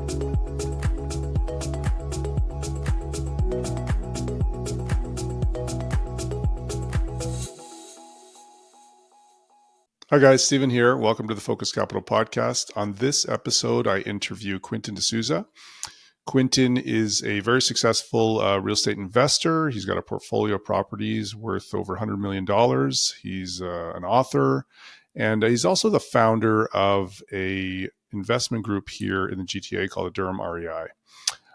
Hi guys, Stephen here. Welcome to the Focus Capital podcast. On this episode, I interview Quentin D'Souza. Quentin is a very successful real estate investor. He's got a portfolio of properties worth over $100 million. He's an author, and he's also the founder of a investment group here in the GTA called the Durham REI.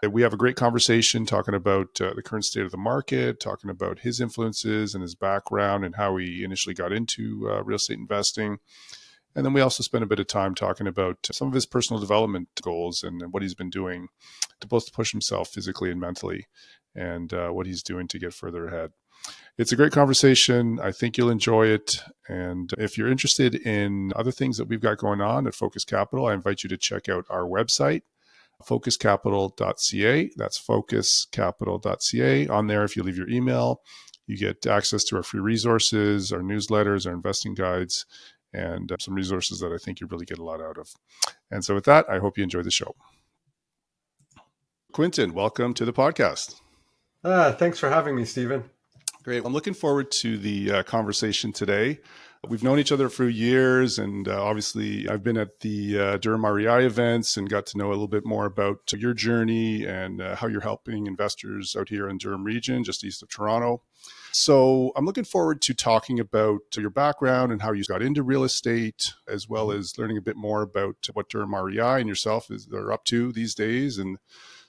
We have a great conversation talking about the current state of the market, talking about his influences and his background and how he initially got into real estate investing. And then we also spend a bit of time talking about some of his personal development goals and what he's been doing to both push himself physically and mentally, and what he's doing to get further ahead. It's a great conversation. I think you'll enjoy it. And if you're interested in other things that we've got going on at Focus Capital, I invite you to check out our website, focuscapital.ca. That's focuscapital.ca. On there, if you leave your email, you get access to our free resources, our newsletters, our investing guides, and some resources that I think you really get a lot out of. And so with that, I hope you enjoy the show. Quentin, welcome to the podcast. Thanks for having me, Stephen. Great. I'm looking forward to the conversation today. We've known each other for years, and obviously I've been at the Durham REI events and got to know a little bit more about your journey and how you're helping investors out here in Durham Region, just east of Toronto. So I'm looking forward to talking about your background and how you got into real estate, as well as learning a bit more about what Durham REI and yourself are up to these days and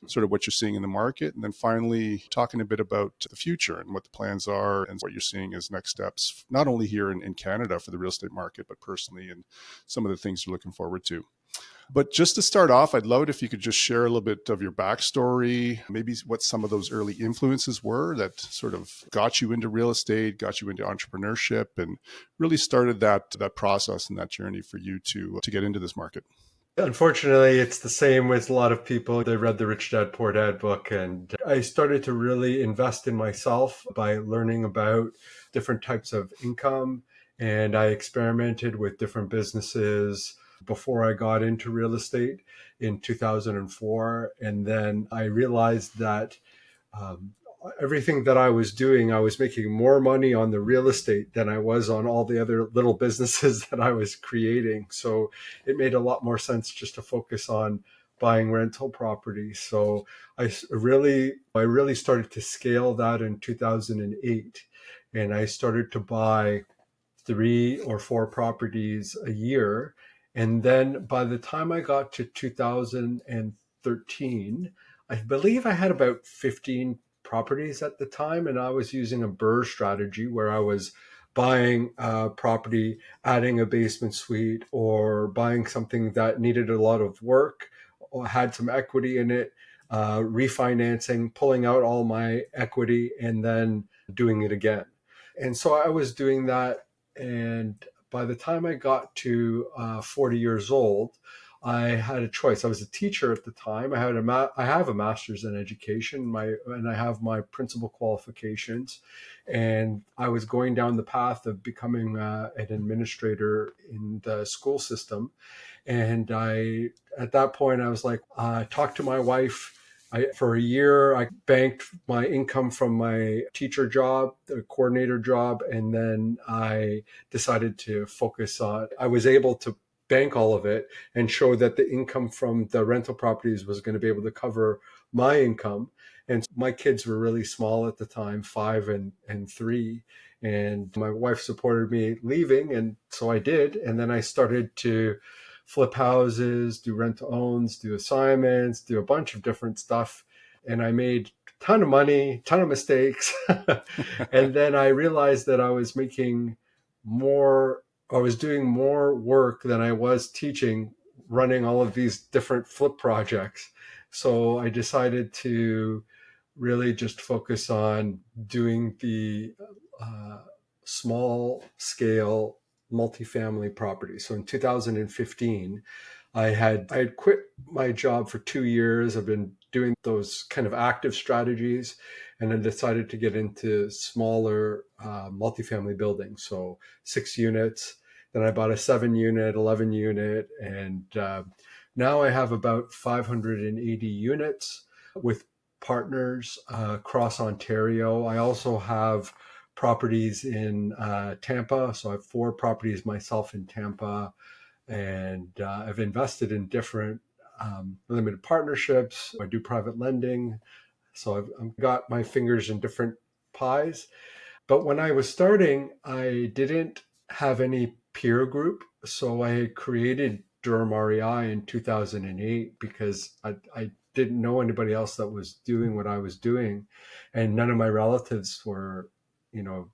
sort of what you're seeing in the market. And then finally, talking a bit about the future and what the plans are and what you're seeing as next steps, not only here in Canada for the real estate market, but personally and some of the things you're looking forward to. But just to start off, I'd love it if you could just share a little bit of your backstory, maybe what some of those early influences were that sort of got you into real estate, got you into entrepreneurship, and really started that process and that journey for you to get into this market. Unfortunately, it's the same with a lot of people. They read the Rich Dad, Poor Dad book, and I started to really invest in myself by learning about different types of income, and I experimented with different businesses before I got into real estate in 2004. And then I realized that everything that I was doing, I was making more money on the real estate than I was on all the other little businesses that I was creating. So it made a lot more sense just to focus on buying rental properties. So I really started to scale that in 2008. And I started to buy 3 or 4 properties a year. And then by the time I got to 2013, I believe I had about 15 properties at the time, and I was using a BRRRR strategy where I was buying a property, adding a basement suite, or buying something that needed a lot of work or had some equity in it, refinancing, pulling out all my equity, and then doing it again. And so I was doing that, and by the time I got to 40 years old, I had a choice. I was a teacher at the time. I have a master's in education, and I have my principal qualifications. And I was going down the path of becoming an administrator in the school system. And at that point, I was like, I talked to my wife. For a year, I banked my income from my teacher job, the coordinator job, and then I decided to focus on, I was able to bank all of it and show that the income from the rental properties was going to be able to cover my income. And my kids were really small at the time, 5 and 3. And my wife supported me leaving. And so I did. And then I started to flip houses, do rent to owns, do assignments, do a bunch of different stuff. And I made a ton of money, ton of mistakes. And then I realized that I was doing more work than I was teaching, running all of these different flip projects. So I decided to really just focus on doing the small scale multifamily property. So in 2015, I had quit my job for 2 years. I've been doing those kind of active strategies, and then decided to get into smaller multifamily buildings. So 6 units. Then I bought a 7 unit, 11 unit, and Now I have about 580 units with partners across Ontario. I also have properties in Tampa. So I have 4 properties myself in Tampa. And I've invested in different limited partnerships. I do private lending. So I've got my fingers in different pies. But when I was starting, I didn't have any peer group. So I created Durham REI in 2008 because I didn't know anybody else that was doing what I was doing. And none of my relatives were, you know,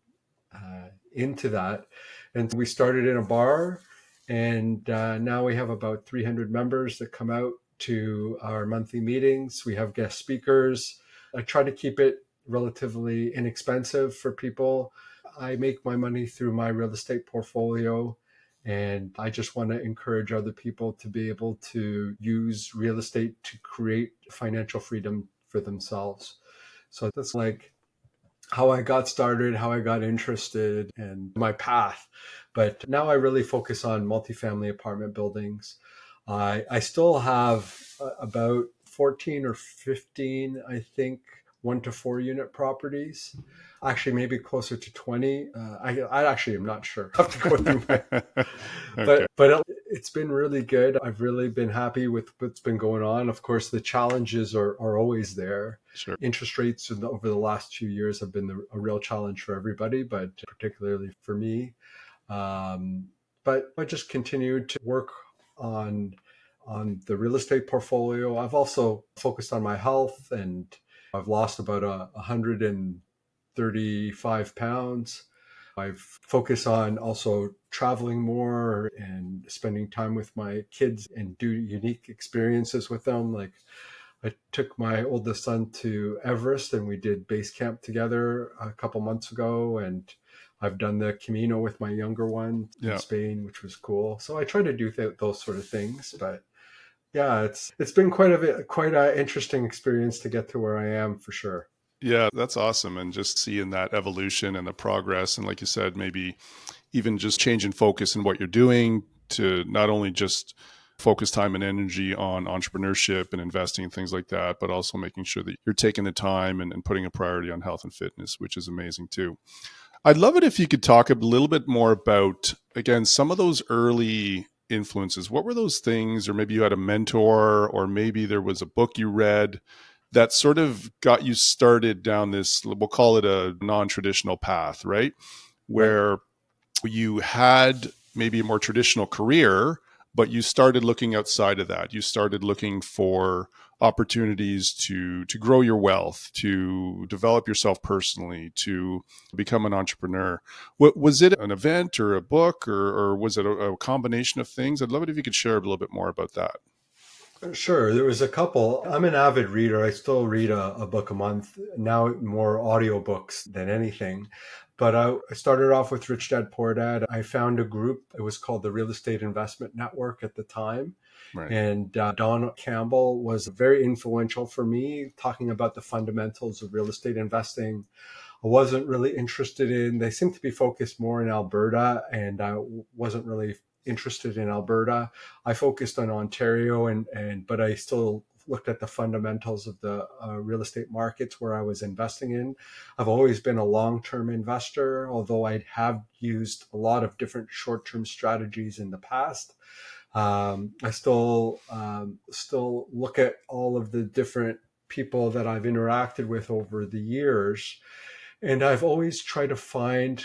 into that. And we started in a bar, and now we have about 300 members that come out to our monthly meetings. We have guest speakers. I try to keep it relatively inexpensive for people. I make my money through my real estate portfolio. And I just want to encourage other people to be able to use real estate to create financial freedom for themselves. So that's like how I got started, how I got interested, and my path. But now I really focus on multifamily apartment buildings. I still have about 14 or 15, I think, 1 to 4 unit properties. Actually, maybe closer to 20. I actually am not sure. I have to go through my Okay. but it's been really good. I've really been happy with what's been going on. Of course, the challenges are always there. Sure. Interest rates over the last 2 years have been a real challenge for everybody, but particularly for me. But I just continued to work on the real estate portfolio. I've also focused on my health, and I've lost about 135 pounds. I've focused on also traveling more and spending time with my kids and do unique experiences with them. Like I took my oldest son to Everest and we did base camp together a couple months ago. And I've done the Camino with my younger one in Yeah. Spain, which was cool. So I try to do those sort of things. But yeah, it's been quite an interesting experience to get to where I am for sure. Yeah, that's awesome. And just seeing that evolution and the progress. And like you said, maybe even just changing focus in what you're doing to not only just focus time and energy on entrepreneurship and investing and things like that, but also making sure that you're taking the time and putting a priority on health and fitness, which is amazing too. I'd love it if you could talk a little bit more about, again, some of those early influences. What were those things? Or maybe you had a mentor, or maybe there was a book you read that sort of got you started down this, we'll call it a non traditional path, right? Right. Where you had maybe a more traditional career, but you started looking outside of that. You started looking for opportunities to grow your wealth, to develop yourself personally, to become an entrepreneur. Was it an event or a book, or was it a combination of things? I'd love it if you could share a little bit more about that. Sure, there was a couple. I'm an avid reader. I still read a book a month, now more audiobooks than anything. But I started off with Rich Dad Poor Dad. I found a group, it was called the Real Estate Investment Network at the time. Right. And Don Campbell was very influential for me, talking about the fundamentals of real estate investing. I wasn't really interested in, they seemed to be focused more in Alberta, and I wasn't really interested in Alberta. I focused on Ontario, but I still looked at the fundamentals of the real estate markets where I was investing in. I've always been a long-term investor, although I have used a lot of different short-term strategies in the past. I still look at all of the different people that I've interacted with over the years, and I've always tried to find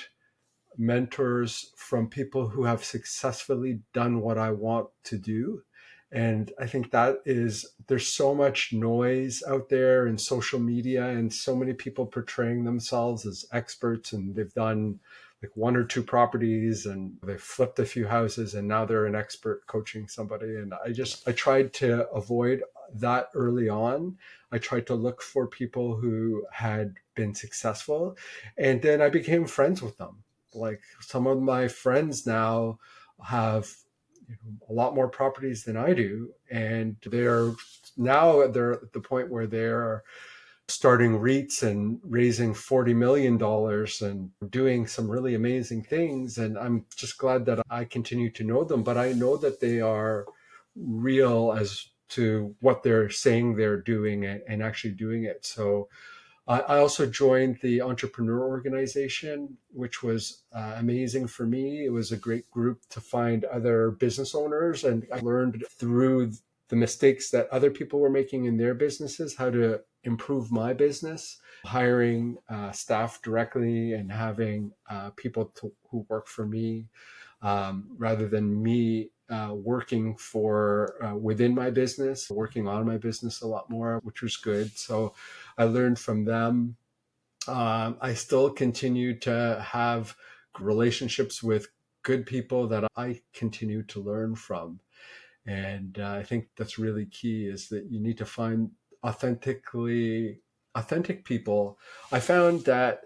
mentors from people who have successfully done what I want to do. And I think there's so much noise out there in social media and so many people portraying themselves as experts, and they've done like 1 or 2 properties and they've flipped a few houses and now they're an expert coaching somebody. And I tried to avoid that early on. I tried to look for people who had been successful, and then I became friends with them. Like some of my friends now have a lot more properties than I do, and they're at the point where they're starting REITs and raising $40 million and doing some really amazing things. And I'm just glad that I continue to know them, but I know that they are real as to what they're saying they're doing and actually doing it. So I also joined the entrepreneur organization, which was amazing for me. It was a great group to find other business owners, and I learned through the mistakes that other people were making in their businesses how to improve my business, hiring staff directly and having people who work for me rather than me working for within my business, working on my business a lot more, which was good. So I learned from them. I still continue to have relationships with good people that I continue to learn from. And I think that's really key is that you need to find authentically authentic people. I found that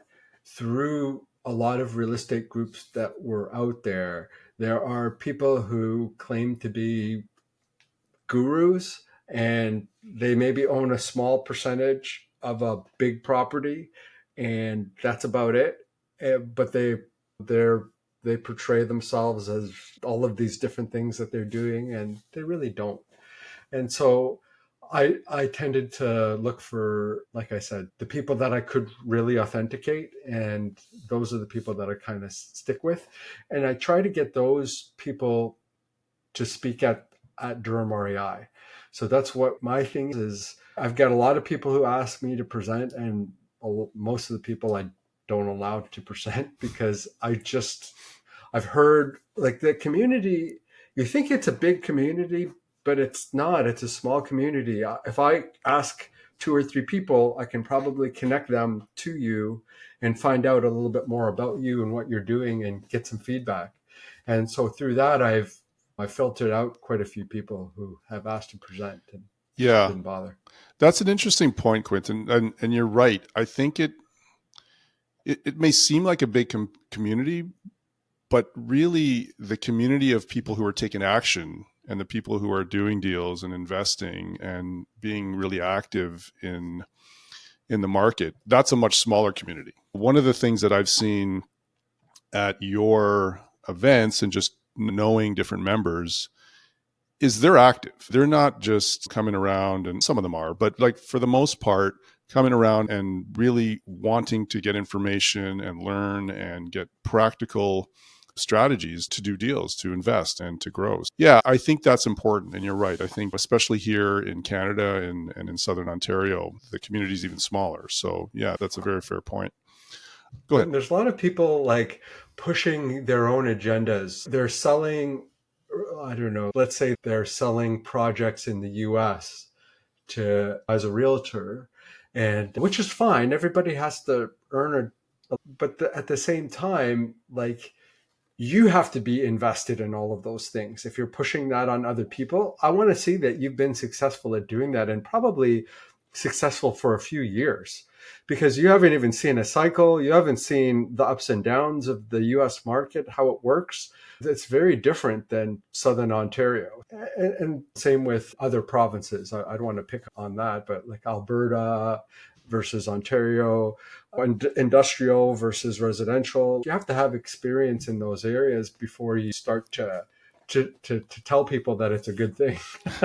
through a lot of real estate groups that were out there, there are people who claim to be gurus and they maybe own a small percentage of a big property and that's about it. But they're they portray themselves as all of these different things that they're doing and they really don't. And so I tended to look for, like I said, the people that I could really authenticate, and those are the people that I kind of stick with. And I try to get those people to speak at Durham REI. So that's what my thing is. I've got a lot of people who ask me to present, and most of the people I don't allow to present because I've heard like the community. You think it's a big community, but it's not. It's a small community. If I ask two or three people, I can probably connect them to you and find out a little bit more about you and what you're doing and get some feedback. And so through that, I filtered out quite a few people who have asked to present and Yeah, didn't bother. that's an interesting point, Quentin. And you're right. I think it may seem like a big community, but really the community of people who are taking action and the people who are doing deals and investing and being really active in the market, that's a much smaller community. One of the things that I've seen at your events and just knowing different members is they're active. They're not just coming around, and some of them are, but like for the most part, coming around and really wanting to get information and learn and get practical strategies to do deals, to invest and to grow. Yeah, I think that's important. And you're right. I think, especially here in Canada and in Southern Ontario, the community is even smaller. So, yeah, that's a very fair point. Go ahead. And there's a lot of people like pushing their own agendas. They're selling, I don't know, let's say they're selling projects in the US to as a realtor, and which is fine. Everybody has to earn but at the same time, like you have to be invested in all of those things. If you're pushing that on other people, I want to see that you've been successful at doing that and probably successful for a few years because you haven't even seen a cycle. You haven't seen the ups and downs of the US market, how it works. It's very different than Southern Ontario. And same with other provinces. I don't want to pick on that, but like Alberta versus Ontario, industrial versus residential. You have to have experience in those areas before you start to tell people that it's a good thing.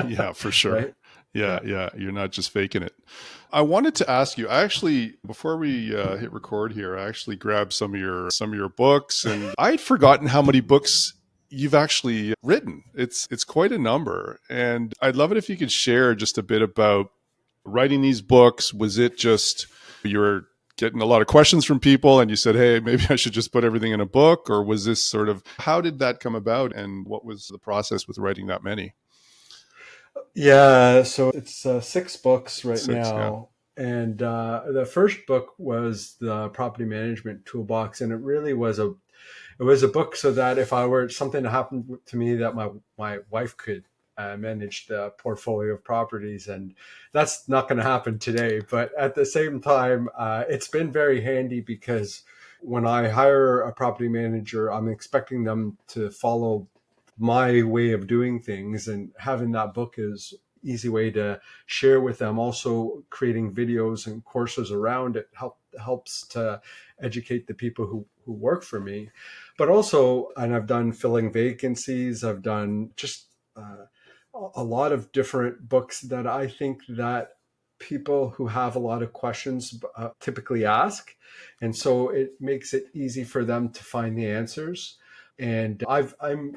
Yeah, for sure. Right? Yeah, Yeah. yeah. You're not just faking it. I wanted to ask you. I actually, before we hit record here, I actually grabbed some of your books, and I'd forgotten how many books you've actually written. It's quite a number, and I'd love it if you could share just a bit about writing these books. Was it just you were getting a lot of questions from people, and you said, "Hey, maybe I should just put everything in a book," or was this sort of how did that come about, and what was the process with writing that many? Yeah. So it's six books right Six, yeah. now. And the first book was the property management toolbox. And it really was it was a book so that if I were something to happen to me, that my wife could manage the portfolio of properties, and that's not going to happen today. But at the same time, it's been very handy because when I hire a property manager, I'm expecting them to follow my way of doing things, and having that book is easy way to share with them. Also, creating videos and courses around it helps to educate the people who work for me. But also, and I've done filling vacancies. I've done just a lot of different books that I think that people who have a lot of questions typically ask, and so it makes it easy for them to find the answers. And I've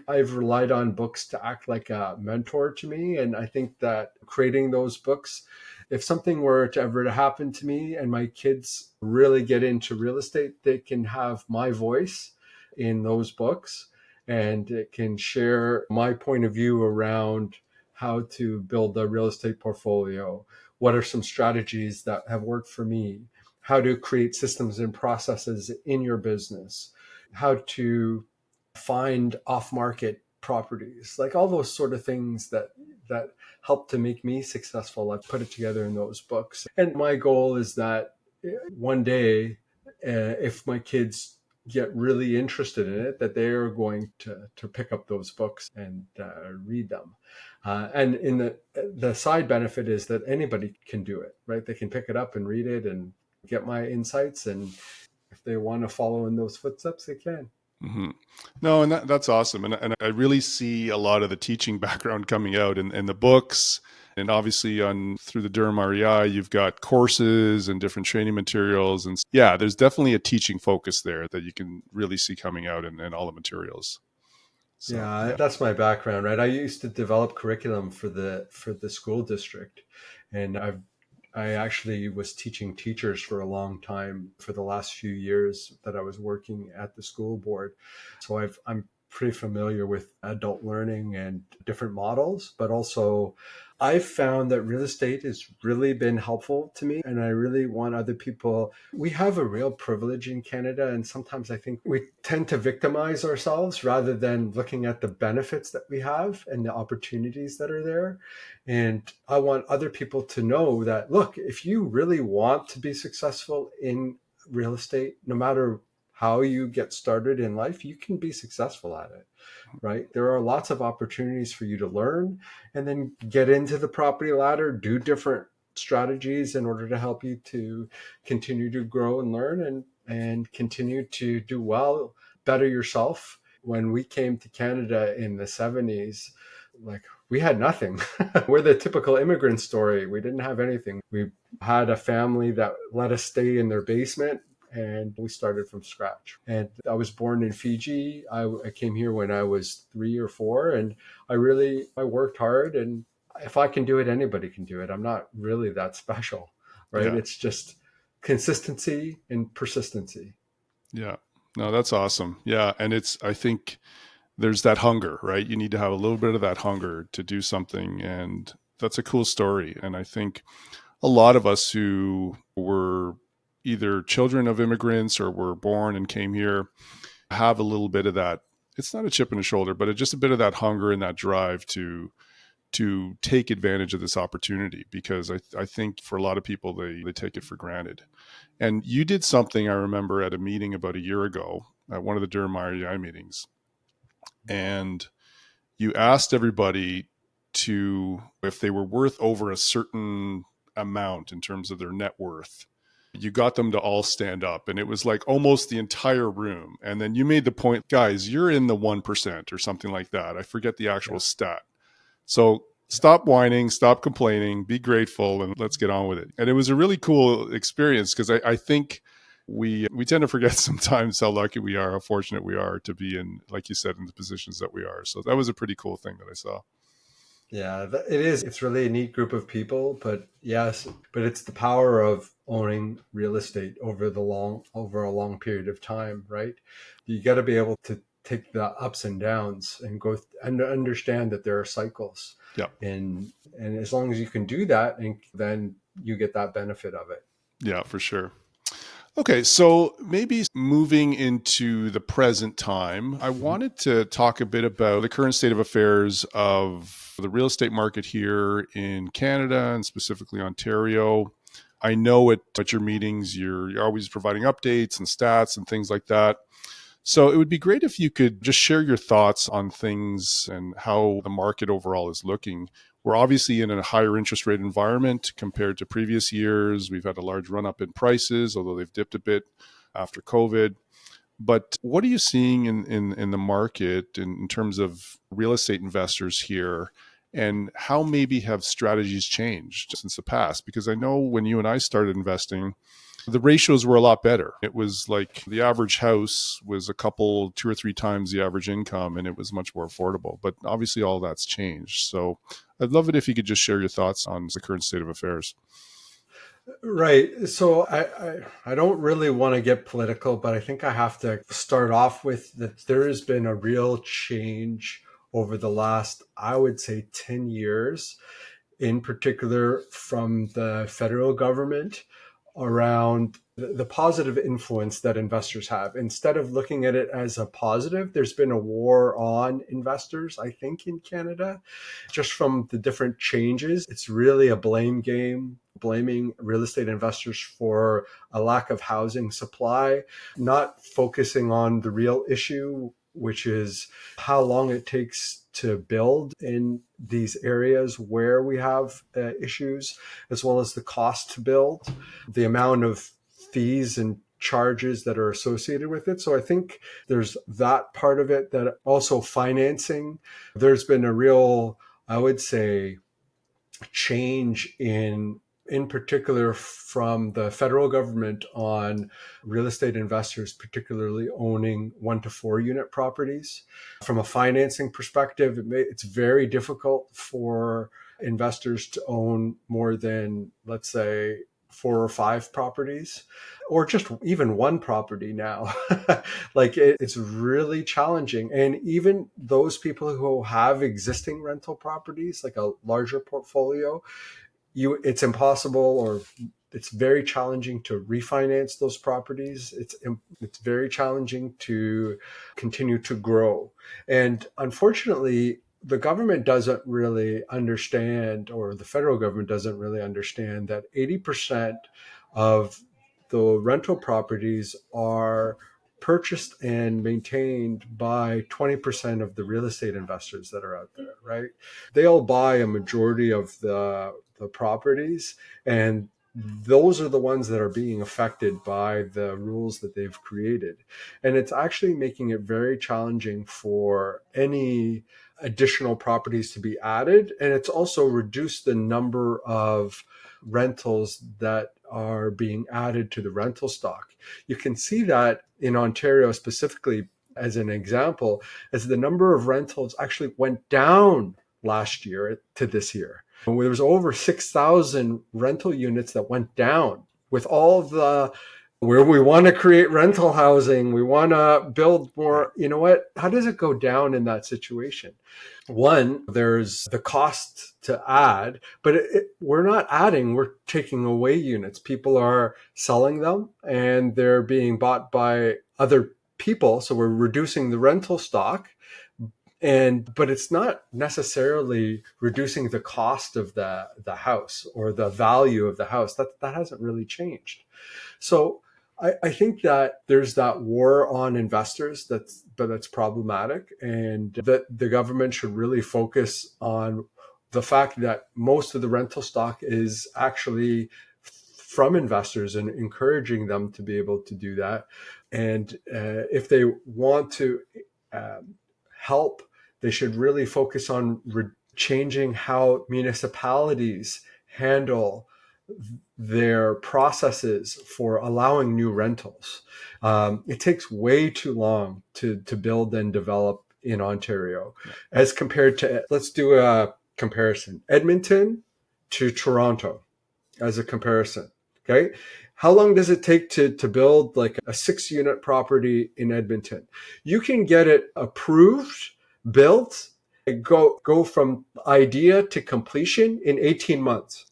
relied on books to act like a mentor to me, and I think that creating those books, if something were to ever to happen to me and my kids really get into real estate, they can have my voice in those books, and it can share my point of view around how to build a real estate portfolio. What are some strategies that have worked for me? How to create systems and processes in your business? How to find off-market properties? Like all those sort of things that help to make me successful. I've put it together in those books. And my goal is that one day, if my kids get really interested in it, that they are going to pick up those books and read them. And in the side benefit is that anybody can do it, right? They can pick it up and read it and get my insights. And if they want to follow in those footsteps, they can. Hmm. No, and that's awesome. And I really see a lot of the teaching background coming out in the books. And obviously on through the Durham REI, you've got courses and different training materials. And yeah, there's definitely a teaching focus there that you can really see coming out in all the materials. So Yeah, yeah. that's my background, right? I used to develop curriculum for the school district, and I actually was teaching teachers for a long time for the last few years that I was working at the school board. So I'm pretty familiar with adult learning and different models, but also I've found that real estate has really been helpful to me. And I really want other people. We have a real privilege in Canada. And sometimes I think we tend to victimize ourselves rather than looking at the benefits that we have and the opportunities that are there. And I want other people to know that, look, if you really want to be successful in real estate, no matter how you get started in life, you can be successful at it, right? There are lots of opportunities for you to learn and then get into the property ladder, do different strategies in order to help you to continue to grow and learn and continue to do well, better yourself. When we came to Canada in the 70s, like we had nothing. We're the typical immigrant story. We didn't have anything. We had a family that let us stay in their basement and we started from scratch. And I was born in Fiji. I came here when I was 3 or 4, and I worked hard. And if I can do it, anybody can do it. I'm not really that special, right? Yeah. It's just consistency and persistency. Yeah. No, that's awesome. Yeah. And I think there's that hunger, right? You need to have a little bit of that hunger to do something. And that's a cool story. And I think a lot of us who were either children of immigrants or were born and came here have a little bit of that. It's not a chip in the shoulder, but just a bit of that hunger and that drive to take advantage of this opportunity, because I think for a lot of people, they take it for granted. And you did something I remember at a meeting about a year ago at one of the Durham REI meetings. And you asked everybody to, if they were worth over a certain amount in terms of their net worth, you got them to all stand up. And it was like almost the entire room. And then you made the point, guys, you're in the 1% or something like that. I forget the actual Yeah. stat. So stop whining, stop complaining, be grateful, and let's get on with it. And it was a really cool experience because I think we tend to forget sometimes how lucky we are, how fortunate we are to be in, like you said, in the positions that we are. So that was a pretty cool thing that I saw. Yeah, it is. It's really a neat group of people, but yes, but it's the power of owning real estate over a long period of time, right? You got to be able to take the ups and downs and and understand that there are cycles, Yeah. and as long as you can do that, and then you get that benefit of it. Yeah, for sure. Okay, so maybe moving into the present time, I Mhm. wanted to talk a bit about the current state of affairs of the real estate market here in Canada and specifically Ontario. I know at your meetings, you're always providing updates and stats and things like that. So it would be great if you could just share your thoughts on things and how the market overall is looking. We're obviously in a higher interest rate environment compared to previous years. We've had a large run up in prices, although they've dipped a bit after COVID. But what are you seeing in the market in terms of real estate investors here? and how maybe have strategies changed since the past? Because I know when you and I started investing, the ratios were a lot better. It was like the average house was a couple, 2 or 3 times the average income, and it was much more affordable. But obviously, all that's changed. So I'd love it if you could just share your thoughts on the current state of affairs. Right. So I don't really want to get political, but I think I have to start off with that there has been a real change over the last, I would say, 10 years, in particular from the federal government around the positive influence that investors have. Instead of looking at it as a positive, there's been a war on investors, I think, in Canada. Just from the different changes, it's really a blame game, blaming real estate investors for a lack of housing supply, not focusing on the real issue, which is how long it takes to build in these areas where we have issues, as well as the cost to build, the amount of fees and charges that are associated with it. So I think there's that part of it, that also financing. There's been a real, I would say, change in particular from the federal government on real estate investors, particularly owning 1 to 4 unit properties. From a financing perspective, it's very difficult for investors to own more than, let's say, 4 or 5 properties, or just even one property now. It's really challenging. And even those people who have existing rental properties, like a larger portfolio, it's impossible, or it's very challenging to refinance those properties. It's very challenging to continue to grow. And unfortunately, the government doesn't really understand, or the federal government doesn't really understand, that 80% of the rental properties are purchased and maintained by 20% of the real estate investors that are out there, right? They'll buy a majority of the properties, and those are the ones that are being affected by the rules that they've created. And it's actually making it very challenging for any additional properties to be added. And it's also reduced the number of rentals that are being added to the rental stock. You can see that in Ontario specifically, as an example, as the number of rentals actually went down last year to this year. There was over 6,000 rental units that went down, with all the where we want to create rental housing, we want to build more. You know what? How does it go down in that situation? One, there's the cost to add, but we're not adding, we're taking away units. People are selling them and they're being bought by other people. So we're reducing the rental stock. But it's not necessarily reducing the cost of the house or the value of the house. That hasn't really changed. So I think that there's that war on investors that's problematic, and that the government should really focus on the fact that most of the rental stock is actually from investors, and encouraging them to be able to do that. And if they want to help, they should really focus on changing how municipalities handle their processes for allowing new rentals. It takes way too long to build and develop in Ontario, as compared to, let's do a comparison, Edmonton to Toronto as a comparison. Okay. How long does it take to build like a 6-unit property in Edmonton? You can get it approved, built, go from idea to completion in 18 months.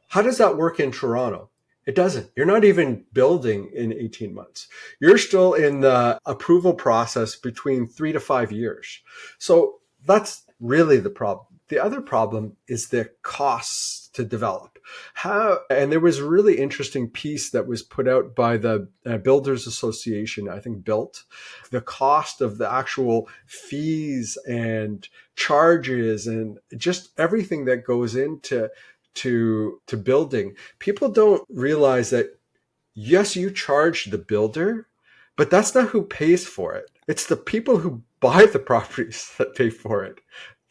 How does that work in Toronto? It doesn't. You're not even building in 18 months. You're still in the approval process between 3 to 5 years. So that's really the problem. The other problem is the costs to develop. And there was a really interesting piece that was put out by the Builders Association, I think BUILT, the cost of the actual fees and charges and just everything that goes into building. People don't realize that, yes, you charge the builder, but that's not who pays for it. It's the people who buy the properties that pay for it.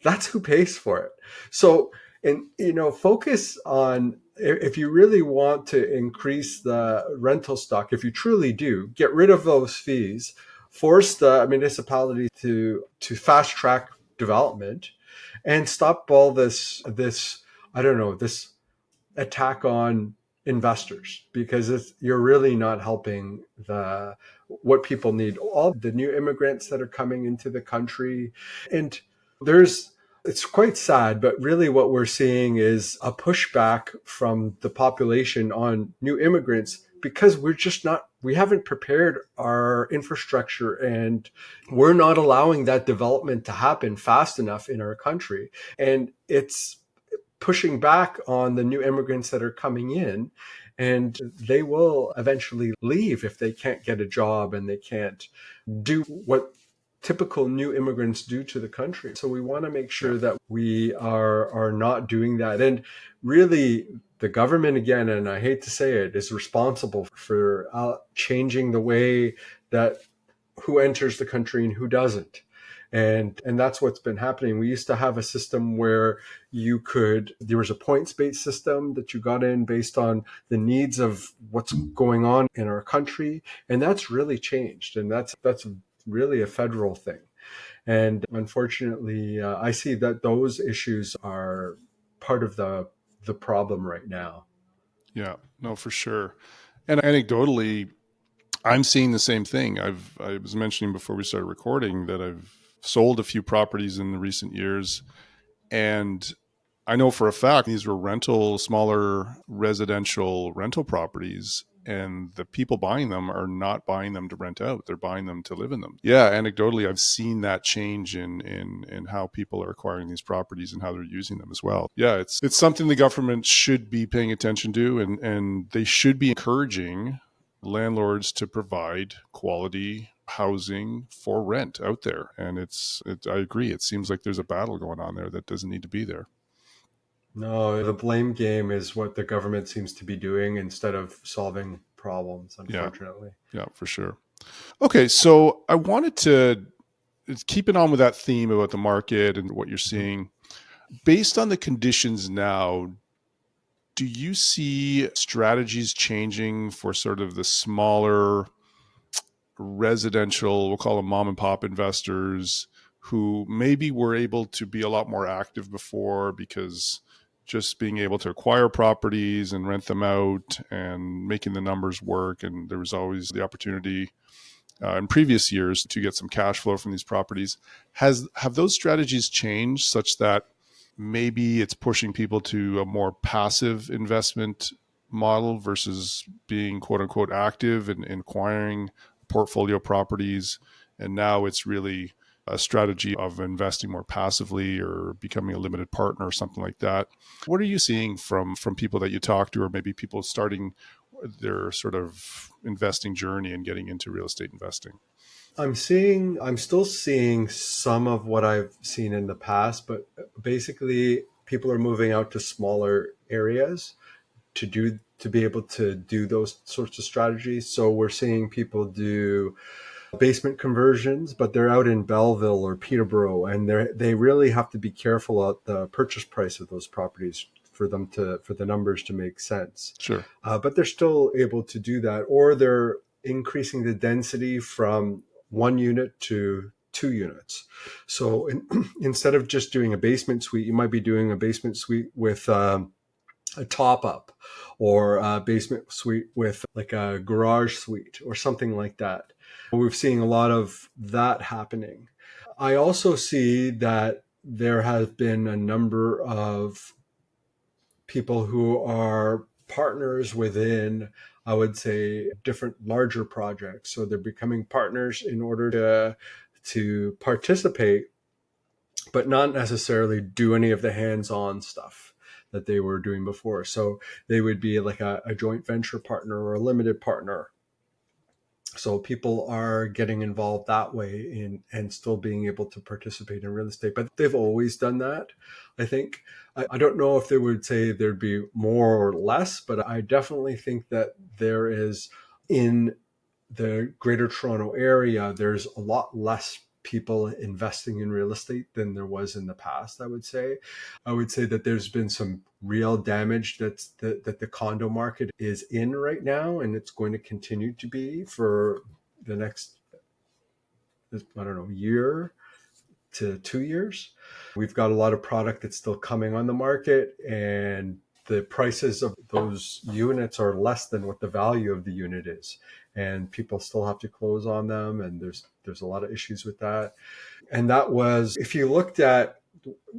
that's who pays for it. So, and focus on, if you really want to increase the rental stock, if you truly do, get rid of those fees, force the municipality to fast track development, and stop all this I don't know, this attack on investors, because you're really not helping the what people need. All the new immigrants that are coming into the country, and there's it's quite sad, but really what we're seeing is a pushback from the population on new immigrants, because we haven't prepared our infrastructure, and we're not allowing that development to happen fast enough in our country. And it's pushing back on the new immigrants that are coming in, and they will eventually leave if they can't get a job and they can't do what typical new immigrants do to the country. So we want to make sure that we are not doing that. And really, the government, again, and I hate to say it, is responsible for changing the way that who enters the country and who doesn't. And that's what's been happening. We used to have a system where there was a points-based system that you got in based on the needs of what's going on in our country. And that's really changed. And that's really a federal thing. And unfortunately, I see that those issues are part of the problem right now. Yeah, no, for sure. And anecdotally, I'm seeing the same thing. I was mentioning before we started recording that I've sold a few properties in the recent years, and I know for a fact these were smaller residential rental properties, and the people buying them are not buying them to rent out. They're buying them to live in them. Yeah, anecdotally, I've seen that change in how people are acquiring these properties and how they're using them as well. Yeah, it's something the government should be paying attention to, and they should be encouraging landlords to provide quality housing for rent out there. And I agree. It seems like there's a battle going on there that doesn't need to be there. No, the blame game is what the government seems to be doing instead of solving problems, Yeah. unfortunately. Yeah, for sure. Okay. So I wanted to keep it on with that theme about the market and what you're seeing. Based on the conditions now, do you see strategies changing for sort of the smaller residential, we'll call them mom and pop investors, who maybe were able to be a lot more active before because just being able to acquire properties and rent them out and making the numbers work. And there was always the opportunity in previous years to get some cash flow from these properties. Have those strategies changed such that maybe it's pushing people to a more passive investment model versus being quote unquote active and acquiring portfolio properties? And now it's really a strategy of investing more passively or becoming a limited partner or something like that. What are you seeing from people that you talk to, or maybe people starting their sort of investing journey and getting into real estate investing? I'm still seeing some of what I've seen in the past, but basically people are moving out to smaller areas to be able to do those sorts of strategies. So we're seeing people do basement conversions, but they're out in Belleville or Peterborough, and they really have to be careful at the purchase price of those properties for the numbers to make sense. Sure. But they're still able to do that, or they're increasing the density from 1 unit to 2 units. So instead of just doing a basement suite, you might be doing a basement suite with a top up, or a basement suite with like a garage suite or something like that. We're seeing a lot of that happening. I also see that there has been a number of people who are partners within, I would say, different larger projects. So they're becoming partners in order to participate, but not necessarily do any of the hands-on stuff that they were doing before. So they would be like a joint venture partner or a limited partner. So people are getting involved that way and still being able to participate in real estate. But they've always done that, I think. I don't know if they would say there'd be more or less, but I definitely think that there is, in the Greater Toronto area, there's a lot less people investing in real estate than there was in the past, I would say that there's been some real damage that the condo market is in right now, and it's going to continue to be for the next, I don't know, year to 2 years. We've got a lot of product that's still coming on the market, and the prices of those units are less than what the value of the unit is. And people still have to close on them, and there's a lot of issues with that. And that was, if you looked at,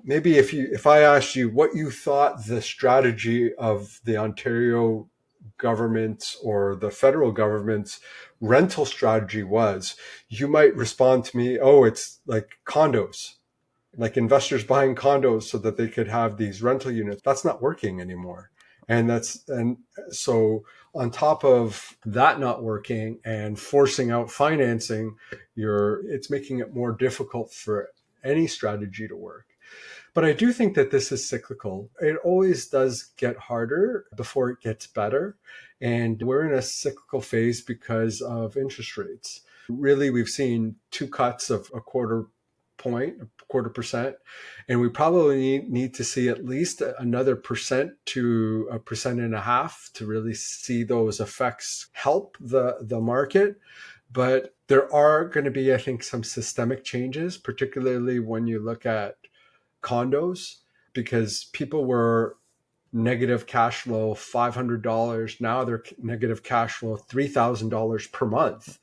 maybe if I asked you what you thought the strategy of the Ontario government or the federal government's rental strategy was, you might respond to me, oh, it's like condos, like investors buying condos so that they could have these rental units. That's not working anymore. And so on top of that not working and forcing out financing, it's making it more difficult for any strategy to work. But I do think that this is cyclical. It always does get harder before it gets better. And we're in a cyclical phase because of interest rates. Really, we've seen 2 cuts of a quarter percent. And we probably need to see at least another percent to 1.5% to really see those effects help the market. But there are going to be, I think, some systemic changes, particularly when you look at condos, because people were negative cash flow $500. Now they're negative cash flow $3,000 per month.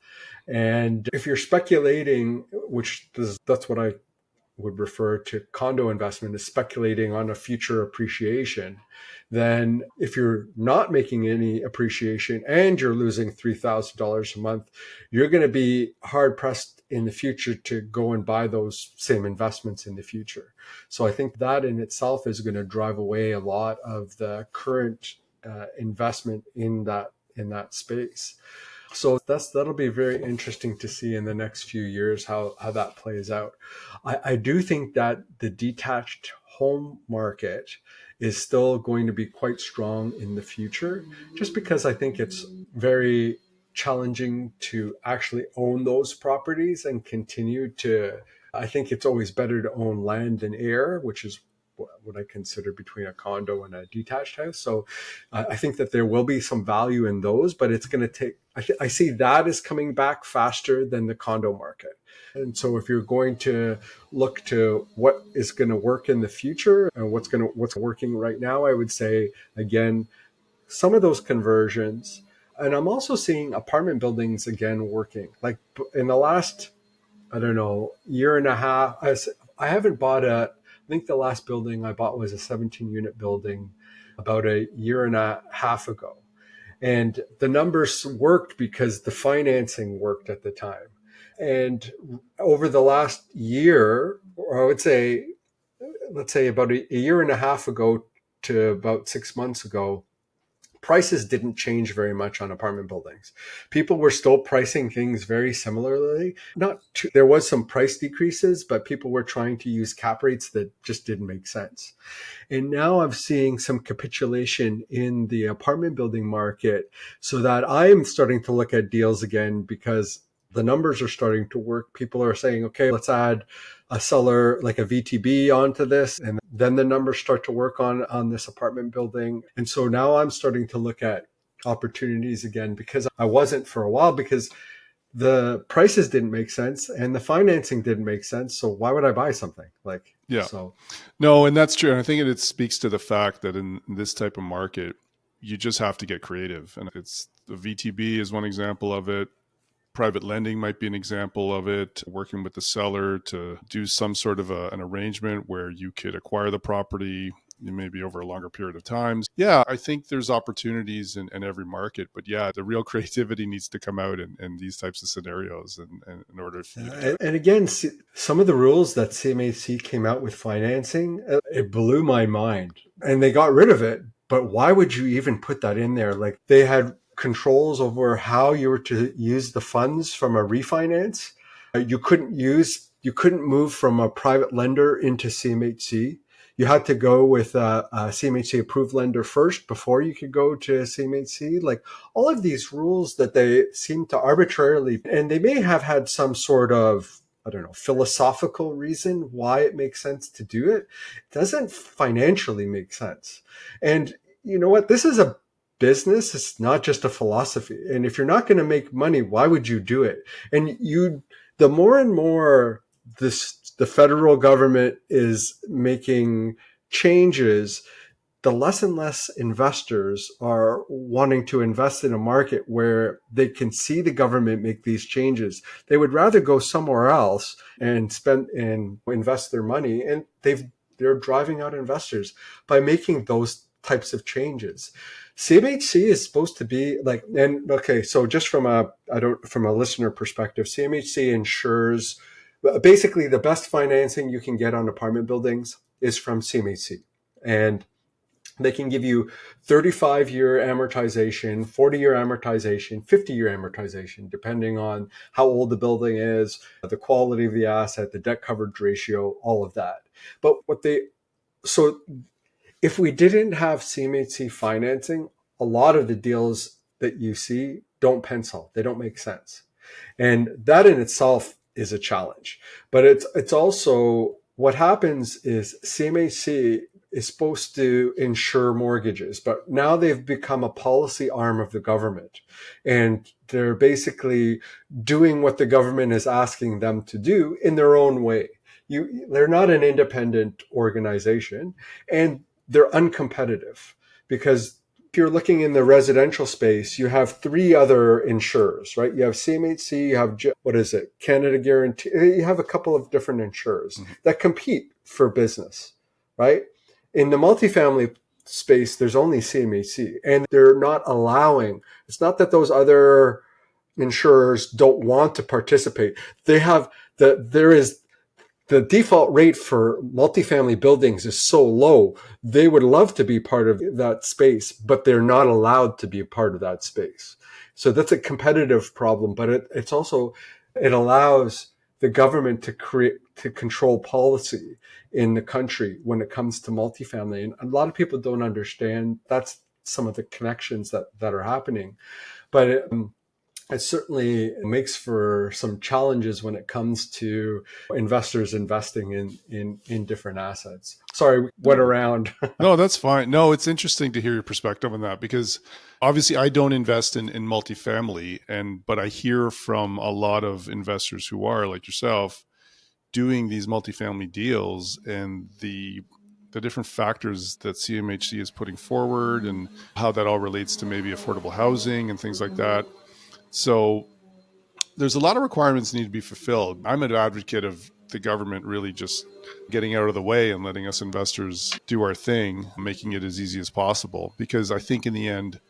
And if you're speculating, that's what I would refer to condo investment as speculating on a future appreciation, then if you're not making any appreciation and you're losing $3,000 a month, you're going to be hard pressed in the future to go and buy those same investments in the future. So I think that in itself is going to drive away a lot of the current investment in that space. So that'll be very interesting to see in the next few years how that plays out. I do think that the detached home market is still going to be quite strong in the future, just because I think it's very challenging to actually own those properties and continue to. I think it's always better to own land than air, which is what I consider between a condo and a detached house. So I think that there will be some value in those, but it's going to take, I see that as coming back faster than the condo market. And so if you're going to look to what is going to work in the future and what's working right now, I would say, again, some of those conversions. And I'm also seeing apartment buildings again working. Like in the last, I don't know, year and a half, I haven't bought I think the last building I bought was a 17-unit building about a year and a half ago. And the numbers worked because the financing worked at the time. And over the last year, or I would say, let's say about a year and a half ago to about 6 months ago, prices didn't change very much on apartment buildings. People were still pricing things very similarly. There was some price decreases, but people were trying to use cap rates that just didn't make sense. And now I'm seeing some capitulation in the apartment building market, so that I'm starting to look at deals again because the numbers are starting to work. People are saying, okay, let's add a seller like a VTB onto this. And then the numbers start to work on this apartment building. And so now I'm starting to look at opportunities again, because I wasn't for a while, because the prices didn't make sense and the financing didn't make sense. So why would I buy something So? No, and that's true. And I think it speaks to the fact that in this type of market, you just have to get creative. And it's the VTB is one example of it. Private lending might be an example of it, working with the seller to do some sort of an arrangement where you could acquire the property maybe over a longer period of time. Yeah, I think there's opportunities in every market, but yeah, the real creativity needs to come out in these types of scenarios and in order for you to... And again, some of the rules that CMHC came out with financing, it blew my mind. And they got rid of it. But why would you even put that in there? Like, they had controls over how you were to use the funds from a refinance. You couldn't move from a private lender into CMHC. You had to go with a CMHC approved lender first before you could go to CMHC. Like, all of these rules that they seem to arbitrarily, and they may have had some sort of I don't know, philosophical reason why it makes sense to do it, it doesn't financially make sense. And you know what? This is a business. It's not just a philosophy. And if you're not going to make money, why would you do it? And the more and more the federal government is making changes, the less and less investors are wanting to invest in a market where they can see the government make these changes. They would rather go somewhere else and spend and invest their money. And they're driving out investors by making those types of changes. CMHC is supposed to be like, and okay, so just from a listener perspective, CMHC ensures basically the best financing you can get on apartment buildings is from CMHC. And they can give you 35-year amortization, 40-year amortization, 50-year amortization, depending on how old the building is, the quality of the asset, the debt coverage ratio, all of that. But so if we didn't have CMHC financing, a lot of the deals that you see don't pencil. They don't make sense. And that in itself is a challenge. But it's also what happens is CMHC is supposed to insure mortgages, but now they've become a policy arm of the government. And they're basically doing what the government is asking them to do in their own way. They're not an independent organization, and they're uncompetitive because if you're looking in the residential space, you have three other insurers, right? You have CMHC, you have, what is it, Canada Guarantee. You have a couple of different insurers that compete for business, right? In the multifamily space, there's only CMHC, and they're not allowing, it's not that those other insurers don't want to participate. There is the default rate for multifamily buildings is so low. They would love to be part of that space, but they're not allowed to be a part of that space. So that's a competitive problem, but it's also, it allows the government to control policy in the country when it comes to multifamily. And a lot of people don't understand that's some of the connections that are happening. But it certainly makes for some challenges when it comes to investors investing in different assets. Sorry, we went around. No, that's fine. No, it's interesting to hear your perspective on that because obviously I don't invest in multifamily, but I hear from a lot of investors who are like yourself doing these multifamily deals and the different factors that CMHC is putting forward and how that all relates to maybe affordable housing and things like that. So there's a lot of requirements need to be fulfilled. I'm an advocate of the government really just getting out of the way and letting us investors do our thing, making it as easy as possible. Because I think in the end,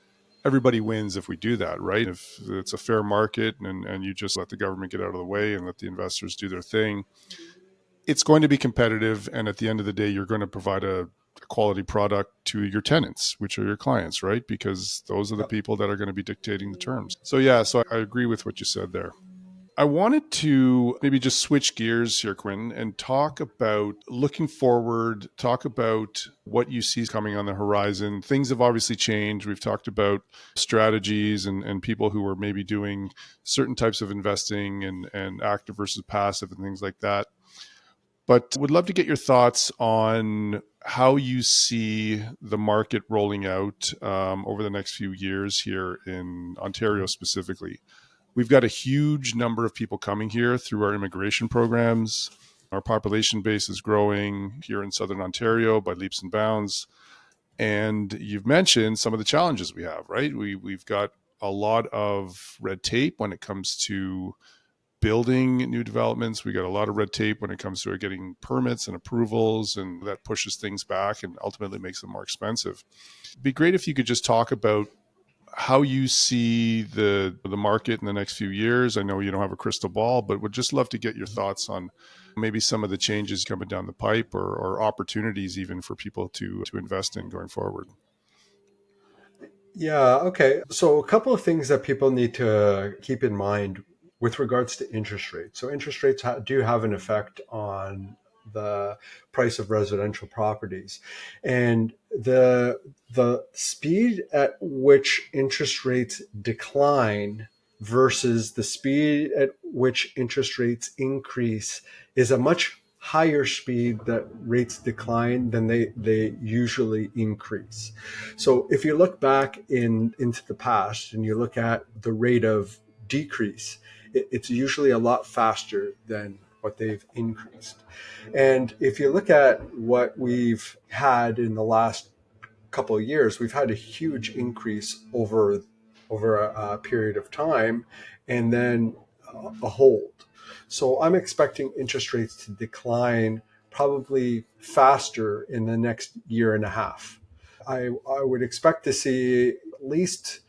everybody wins if we do that, right? If it's a fair market and you just let the government get out of the way and let the investors do their thing, it's going to be competitive. And at the end of the day, you're going to provide a quality product to your tenants, which are your clients, right? Because those are the people that are going to be dictating the terms. So yeah, so I agree with what you said there. I wanted to maybe just switch gears here, Quentin, and talk about looking forward, talk about what you see coming on the horizon. Things have obviously changed. We've talked about strategies and people who are maybe doing certain types of investing and active versus passive and things like that. But would love to get your thoughts on how you see the market rolling out over the next few years here in Ontario specifically. We've got a huge number of people coming here through our immigration programs. Our population base is growing here in Southern Ontario by leaps and bounds. And you've mentioned some of the challenges we have, right? We've got a lot of red tape when it comes to building new developments. We got a lot of red tape when it comes to getting permits and approvals, and that pushes things back and ultimately makes them more expensive. It'd be great if you could just talk about how you see the market in the next few years. I know you don't have a crystal ball, but would just love to get your thoughts on maybe some of the changes coming down the pipe or opportunities even for people to invest in going forward. Yeah, okay. So a couple of things that people need to keep in mind with regards to interest rates. So interest rates do have an effect on the price of residential properties. And the speed at which interest rates decline versus the speed at which interest rates increase is a much higher speed that rates decline than they usually increase. So if you look back into the past and you look at the rate of decrease, it's usually a lot faster than what they've increased. And if you look at what we've had in the last couple of years, we've had a huge increase over a period of time, and then a hold. So I'm expecting interest rates to decline probably faster in the next year and a half. I would expect to see at least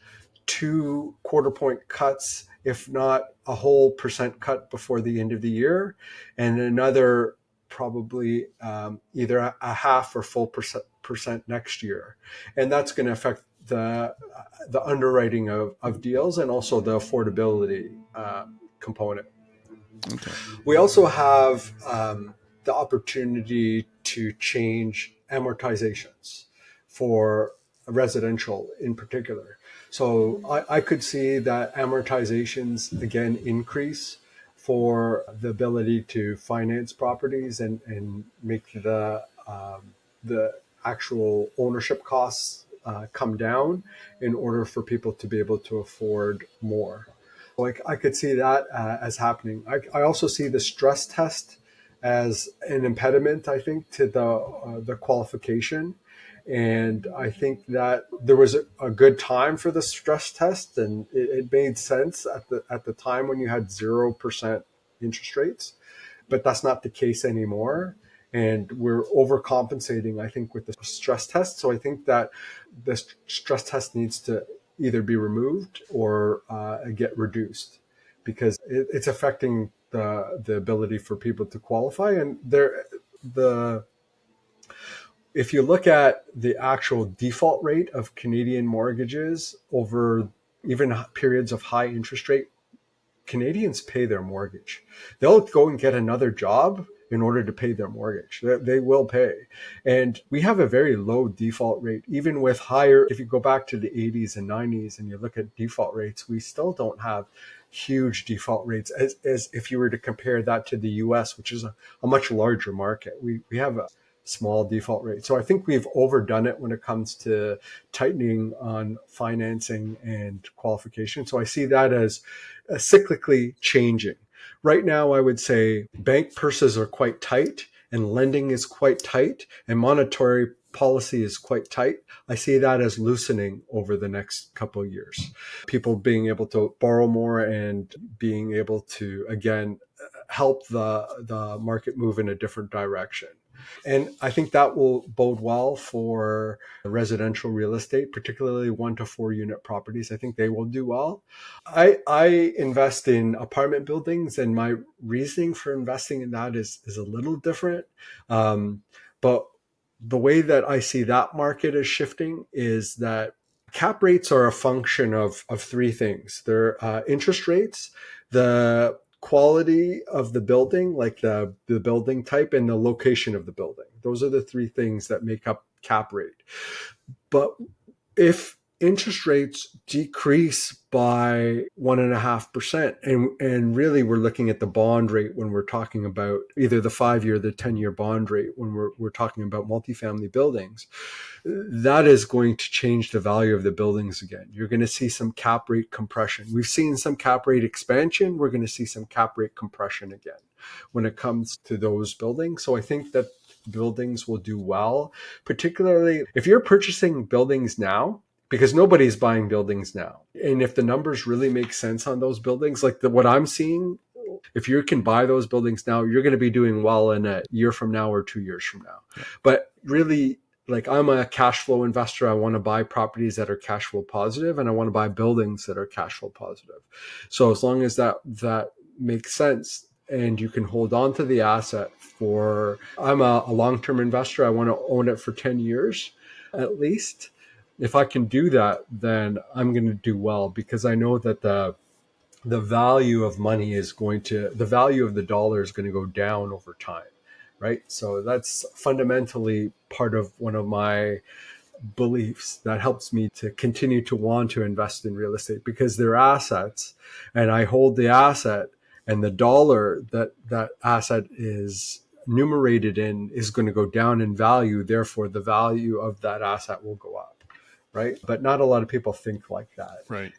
2 quarter point cuts, if not a whole percent cut before the end of the year, and another probably either a half or full percent next year. And that's going to affect the underwriting of deals and also the affordability component. Okay. We also have the opportunity to change amortizations for residential in particular. So I could see that amortizations again increase for the ability to finance properties and make the actual ownership costs come down in order for people to be able to afford more. Like I could see that as happening. I also see the stress test as an impediment, I think, to the qualification. And I think that there was a good time for the stress test, and it made sense at the time when you had 0% interest rates, but that's not the case anymore. And we're overcompensating, I think, with the stress test. So I think that the stress test needs to either be removed or get reduced because it's affecting the ability for people to qualify. And the if you look at the actual default rate of Canadian mortgages over even periods of high interest rate, Canadians pay their mortgage. They'll go and get another job in order to pay their mortgage. They will pay. And we have a very low default rate, even with higher. If you go back to the 80s and 90s and you look at default rates, we still don't have huge default rates as if you were to compare that to the US, which is a much larger market. We have a small default rate. So I think we've overdone it when it comes to tightening on financing and qualification. So I see that as cyclically changing. Right now, I would say bank purses are quite tight and lending is quite tight and monetary policy is quite tight. I see that as loosening over the next couple of years. People being able to borrow more and being able to, again, help the market move in a different direction. And I think that will bode well for residential real estate, particularly 1 to 4 unit properties. I think they will do well. I invest in apartment buildings, and my reasoning for investing in that is a little different. But the way that I see that market is shifting is that cap rates are a function of three things. They're interest rates, the quality of the building, like the building type, and the location of the building. Those are the three things that make up cap rate. But if interest rates decrease by 1.5%, and really we're looking at the bond rate when we're talking about either the 5-year or the 10-year bond rate when we're talking about multifamily buildings, that is going to change the value of the buildings again. You're going to see some cap rate compression. We've seen some cap rate expansion. We're going to see some cap rate compression again when it comes to those buildings. So I think that buildings will do well, particularly if you're purchasing buildings now, because nobody's buying buildings now. And if the numbers really make sense on those buildings, like what I'm seeing, if you can buy those buildings now, you're going to be doing well in a year from now or 2 years from now. Yeah. But really, like I'm a cash flow investor. I want to buy properties that are cash flow positive, and I want to buy buildings that are cash flow positive. So as long as that makes sense and you can hold on to the asset I'm a long-term investor. I want to own it for 10 years at least. If I can do that, then I'm going to do well because I know that the value of money the value of the dollar is going to go down over time, right? So that's fundamentally part of one of my beliefs that helps me to continue to want to invest in real estate, because they're assets and I hold the asset, and the dollar that that asset is numerated in is going to go down in value. Therefore, the value of that asset will go up. Right. But not a lot of people think like that. Right.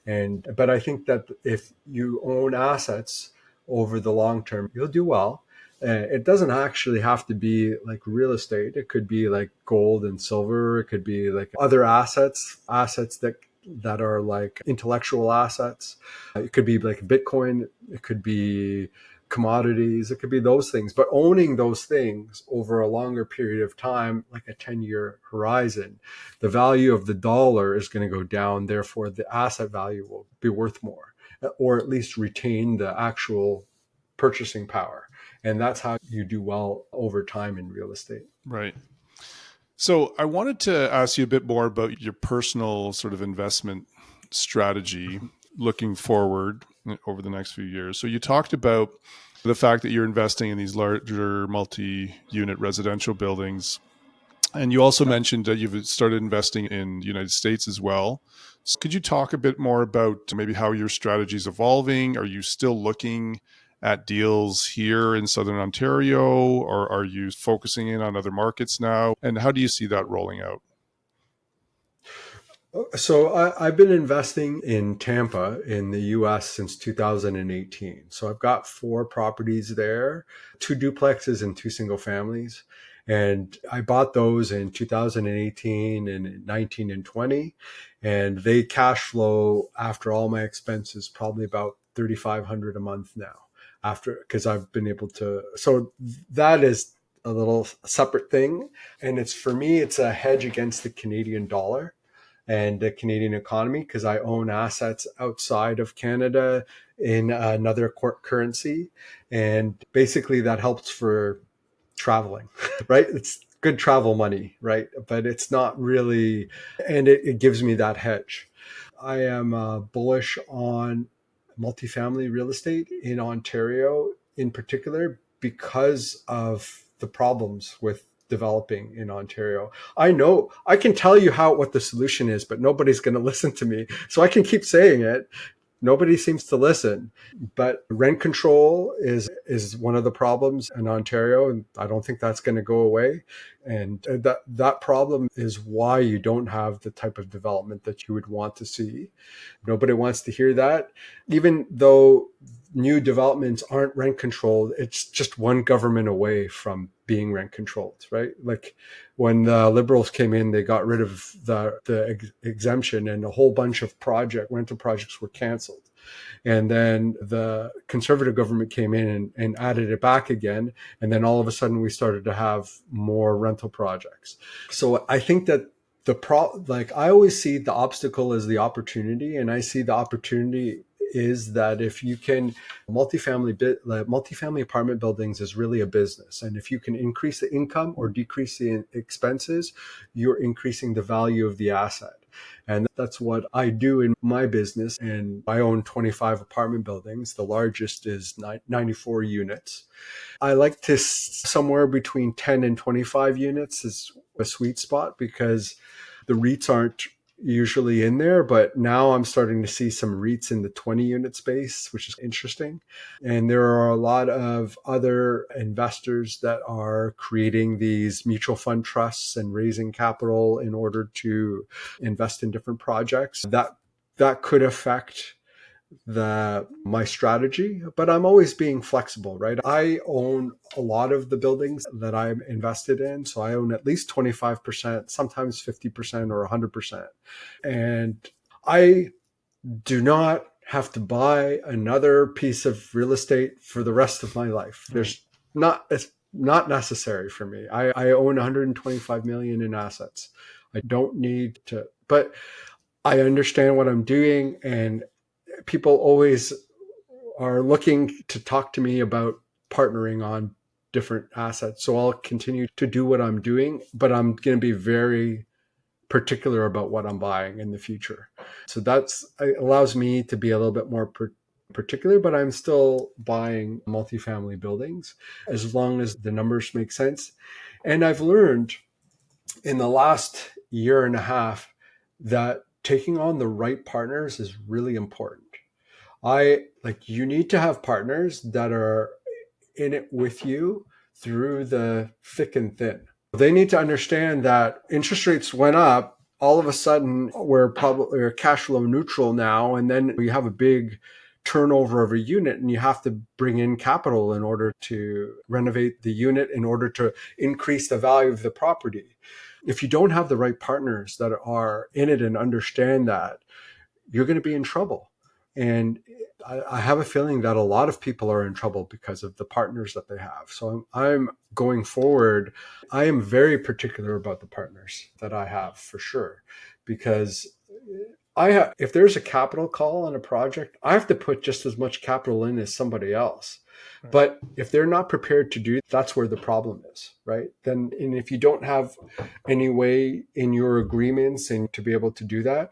But I think that if you own assets over the long term, you'll do well. It doesn't actually have to be like real estate. It could be like gold and silver. It could be like other assets that are like intellectual assets. It could be like Bitcoin. It could be commodities. It could be those things. But owning those things over a longer period of time, like a 10-year horizon, the value of the dollar is going to go down. Therefore, the asset value will be worth more, or at least retain the actual purchasing power. And that's how you do well over time in real estate. Right. So I wanted to ask you a bit more about your personal sort of investment strategy looking forward over the next few years. So you talked about the fact that you're investing in these larger multi-unit residential buildings. And you also mentioned that you've started investing in the United States as well. So could you talk a bit more about maybe how your strategy is evolving? Are you still looking at deals here in Southern Ontario, or are you focusing in on other markets now? And how do you see that rolling out? So I've been investing in Tampa in the US since 2018. So I've got 4 properties there, 2 duplexes and 2 single families. And I bought those in 2018 and 19 and 20. And they cash flow after all my expenses, probably about 3,500 a month now, after, because I've been able to. So that is a little separate thing. And it's, for me, it's a hedge against the Canadian dollar and the Canadian economy, because I own assets outside of Canada in another currency. And basically that helps for traveling, right? It's good travel money, right? But it's not really, and it gives me that hedge. I am bullish on multifamily real estate in Ontario in particular, because of the problems with developing in Ontario. I know I can tell you what the solution is, but nobody's going to listen to me. So I can keep saying it. Nobody seems to listen. But rent control is one of the problems in Ontario, and I don't think that's going to go away. And that problem is why you don't have the type of development that you would want to see. Nobody wants to hear that. Even though new developments aren't rent controlled, it's just one government away from being rent controlled, right? Like when the Liberals came in, they got rid of the exemption, and a whole bunch of rental projects were canceled. And then the Conservative government came in and added it back again. And then all of a sudden we started to have more rental projects. So I think that like I always see the obstacle as the opportunity, and I see the opportunity is that if you can, multifamily apartment buildings is really a business. And if you can increase the income or decrease the expenses, you're increasing the value of the asset. And that's what I do in my business. And I own 25 apartment buildings. The largest is 94 units. I like to somewhere between 10 and 25 units is a sweet spot, because the REITs aren't usually in there, but now I'm starting to see some REITs in the 20 unit space, which is interesting. And there are a lot of other investors that are creating these mutual fund trusts and raising capital in order to invest in different projects. That could affect my strategy, but I'm always being flexible, right? I own a lot of the buildings that I'm invested in. So I own at least 25%, sometimes 50% or 100%. And I do not have to buy another piece of real estate for the rest of my life. It's not necessary for me. I own 125 million in assets. I don't need to, but I understand what I'm doing, and people always are looking to talk to me about partnering on different assets. So I'll continue to do what I'm doing, but I'm going to be very particular about what I'm buying in the future. So it allows me to be a little bit more particular, but I'm still buying multifamily buildings as long as the numbers make sense. And I've learned in the last year and a half that taking on the right partners is really important. You need to have partners that are in it with you through the thick and thin. They need to understand that interest rates went up. All of a sudden, we're cash flow neutral now, and then you have a big turnover of a unit, and you have to bring in capital in order to renovate the unit, in order to increase the value of the property. If you don't have the right partners that are in it and understand that, you're going to be in trouble. And I have a feeling that a lot of people are in trouble because of the partners that they have. So I'm going forward. I am very particular about the partners that I have, for sure, because if there's a capital call on a project, I have to put just as much capital in as somebody else. Right. But if they're not prepared to do, that's where the problem is, right? Then, and if you don't have any way in your agreements and to be able to do that,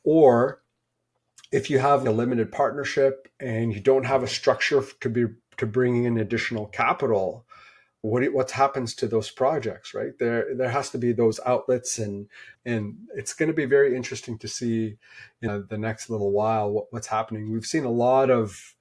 or if you have a limited partnership and you don't have a structure to bring in additional capital, what happens to those projects, right? There has to be those outlets, and it's going to be very interesting to see the next little while what's happening. We've seen a lot of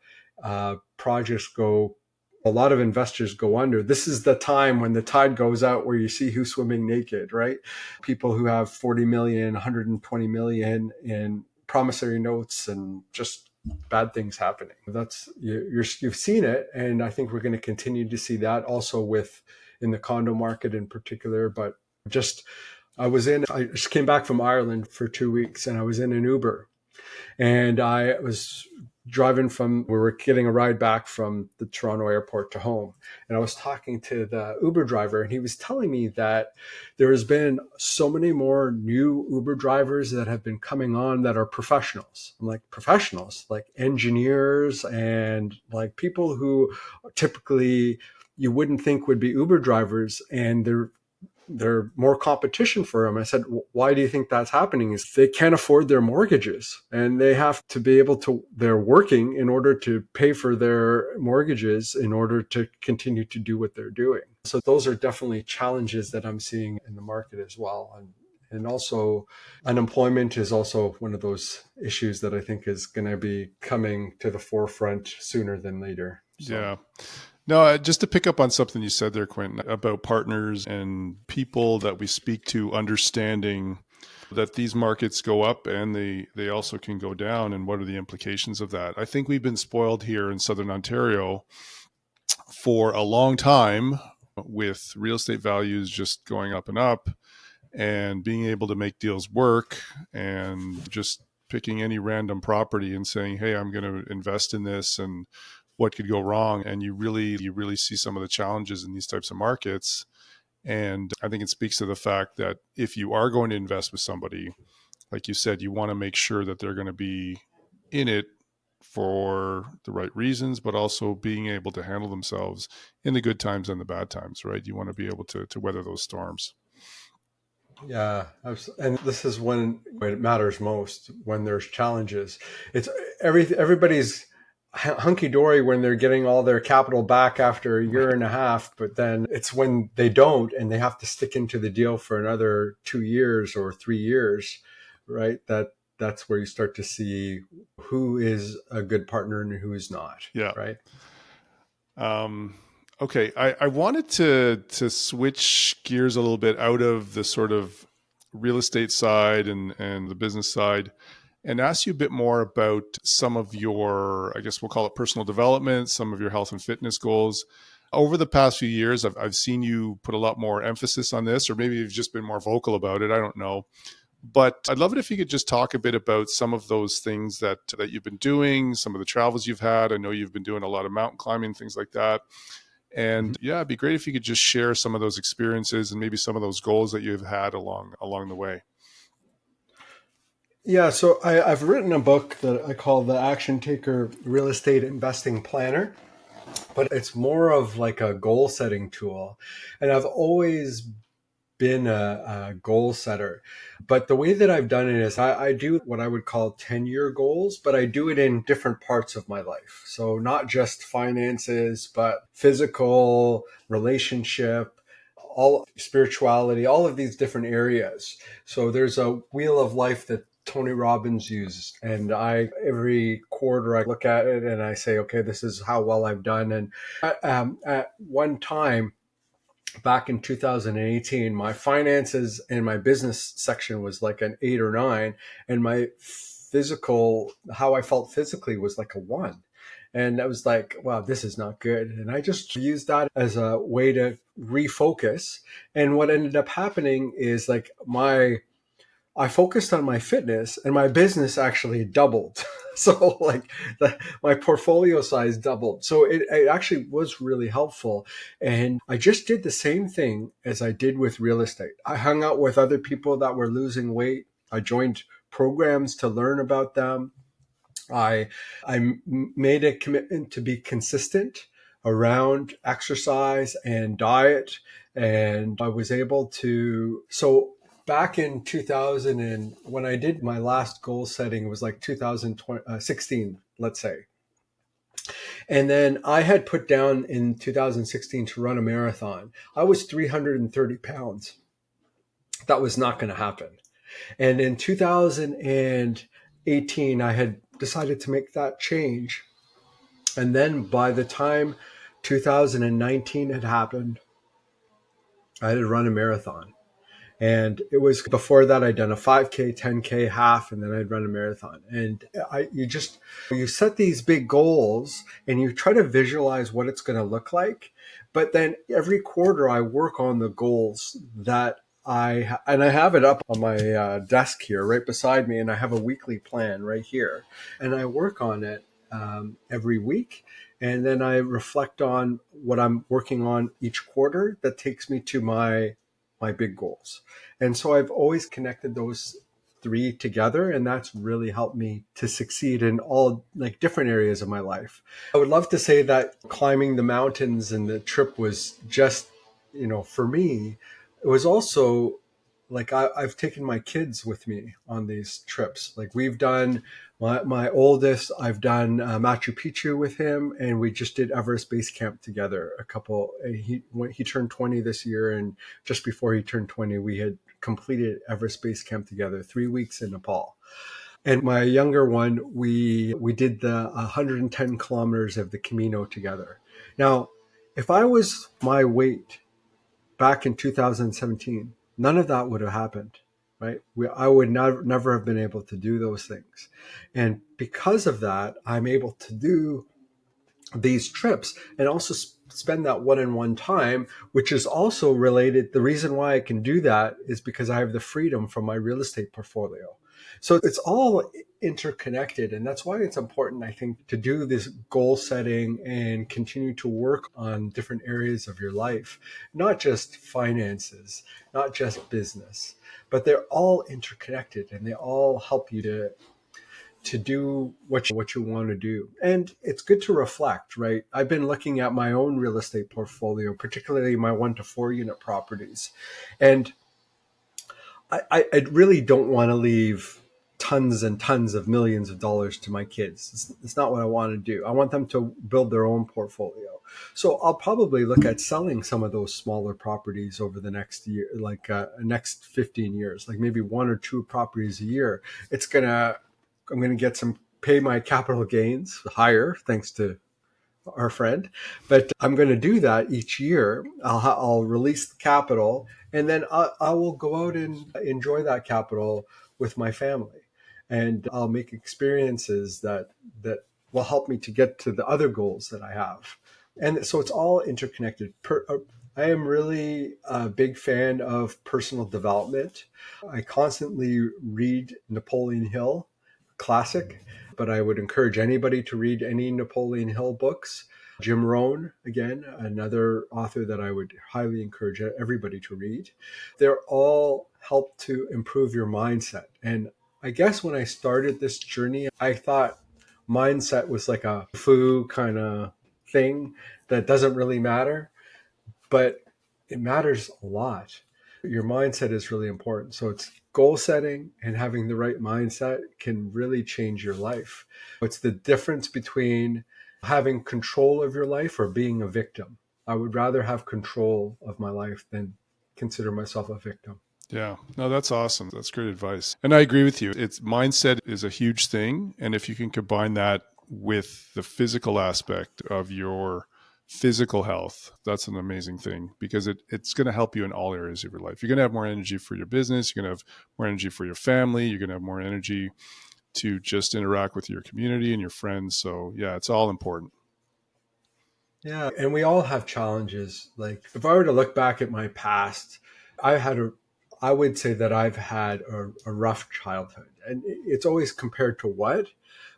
projects go. A lot of investors go under. This is the time when the tide goes out, where you see who's swimming naked, right? People who have 40 million, 120 million in promissory notes, and just bad things happening. You've seen it, and I think we're going to continue to see that also in the condo market in particular. But I just came back from Ireland for 2 weeks, and I was in an Uber, and I was we were getting a ride back from the Toronto airport to home. And I was talking to the Uber driver, and he was telling me that there has been so many more new Uber drivers that have been coming on that are professionals. I'm like, professionals, like engineers and like people who typically you wouldn't think would be Uber drivers, and they're more competition for them. I said, why do you think that's happening? Is they can't afford their mortgages, and they have to be able to, they're working in order to pay for their mortgages in order to continue to do what they're doing. So those are definitely challenges that I'm seeing in the market as well. And also unemployment is also one of those issues that I think is going to be coming to the forefront sooner than later. So. Yeah. No, just to pick up on something you said there, Quentin, about partners and people that we speak to, understanding that these markets go up and they also can go down, and what are the implications of that. I think we've been spoiled here in Southern Ontario for a long time with real estate values just going up and up, and being able to make deals work, and just picking any random property and saying, hey, I'm going to invest in this, and what could go wrong. And you really see some of the challenges in these types of markets. And I think it speaks to the fact that if you are going to invest with somebody, like you said, you want to make sure that they're going to be in it for the right reasons, but also being able to handle themselves in the good times and the bad times, right? You want to be able to weather those storms. Yeah, and this is when it matters most, when there's challenges. It's everybody's hunky dory when they're getting all their capital back after a year and a half, but then it's when they don't and they have to stick into the deal for another 2 years or 3 years, right? That's where you start to see who is a good partner and who is not. Yeah. Right. Okay, I wanted to switch gears a little bit out of the sort of real estate side and the business side, and ask you a bit more about some of your, I guess we'll call it personal development, some of your health and fitness goals. Over the past few years, I've seen you put a lot more emphasis on this, or maybe you've just been more vocal about it. I don't know. But I'd love it if you could just talk a bit about some of those things that you've been doing, some of the travels you've had. I know you've been doing a lot of mountain climbing, things like that. And yeah, it'd be great if you could just share some of those experiences and maybe some of those goals that you've had along the way. Yeah, so I've written a book that I call the Action Taker Real Estate Investing Planner, but it's more of like a goal setting tool. And I've always been a goal setter. But the way that I've done it is I do what I would call 10-year goals, but I do it in different parts of my life. So not just finances, but physical, relationship, all spirituality, all of these different areas. So there's a wheel of life that Tony Robbins uses. And every quarter I look at it and I say, okay, this is how well I've done. And at one time, back in 2018, my finances and my business section was like an 8 or 9, and my how I felt physically was like a 1. And I was like, wow, this is not good. And I just used that as a way to refocus. And what ended up happening is like I focused on my fitness and my business actually doubled. So like my portfolio size doubled. So it actually was really helpful. And I just did the same thing as I did with real estate. I hung out with other people that were losing weight. I joined programs to learn about them. I made a commitment to be consistent around exercise and diet. And I was able to, so back in 2000, and when I did my last goal setting, it was like 2016, let's say. And then I had put down in 2016 to run a marathon. I was 330 pounds. That was not going to happen. And in 2018, I had decided to make that change. And then by the time 2019 had happened, I had to run a marathon. And it was before that I'd done a 5K, 10K, half, and then I'd run a marathon. And you set these big goals and you try to visualize what it's going to look like. But then every quarter I work on the goals that and I have it up on my desk here right beside me. And I have a weekly plan right here. And I work on it every week. And then I reflect on what I'm working on each quarter that takes me to my big goals. And so I've always connected those 3 together, and that's really helped me to succeed in all like different areas of my life. I would love to say that climbing the mountains and the trip was just, for me, it was also like I've taken my kids with me on these trips. Like we've done my oldest, I've done Machu Picchu with him, and we just did Everest Base Camp together. He turned 20 this year, and just before he turned 20, we had completed Everest Base Camp together, 3 weeks in Nepal. And my younger one, we did the 110 kilometers of the Camino together. Now, if I was my weight back in 2017, none of that would have happened, right? I would never have been able to do those things. And because of that, I'm able to do these trips and also spend that one-on-one time, which is also related. The reason why I can do that is because I have the freedom from my real estate portfolio. So it's all interconnected. And that's why it's important, I think, to do this goal setting and continue to work on different areas of your life, not just finances, not just business, but they're all interconnected and they all help you to do what you want to do. And it's good to reflect, right? I've been looking at my own real estate portfolio, particularly my 1 to 4 unit properties. And I really don't want to leave tons and tons of millions of dollars to my kids. It's not what I want to do. I want them to build their own portfolio. So I'll probably look at selling some of those smaller properties over the next year, like next 15 years, like maybe 1 or 2 properties a year. I'm going to get pay my capital gains higher, thanks to our friend, but I'm going to do that each year. I'll release the capital, and then I will go out and enjoy that capital with my family, and I'll make experiences that will help me to get to the other goals that I have. And so it's all interconnected. I am really a big fan of personal development. I constantly read Napoleon Hill, classic, but I would encourage anybody to read any Napoleon Hill books. Jim Rohn, again, another author that I would highly encourage everybody to read. They're all help to improve your mindset. And I guess when I started this journey, I thought mindset was like a foo kind of thing that doesn't really matter, but it matters a lot. Your mindset is really important. So it's goal setting, and having the right mindset can really change your life. It's the difference between having control of your life or being a victim. I would rather have control of my life than consider myself a victim. Yeah, no, that's awesome. That's great advice. And I agree with you. It's mindset is a huge thing. And if you can combine that with the physical aspect of your physical health, that's an amazing thing because it's going to help you in all areas of your life. You're going to have more energy for your business. You're going to have more energy for your family. You're going to have more energy to just interact with your community and your friends. So yeah, it's all important. Yeah, and we all have challenges. Like if I were to look back at my past, I had a I would say that I've had a rough childhood. And it's always compared to what,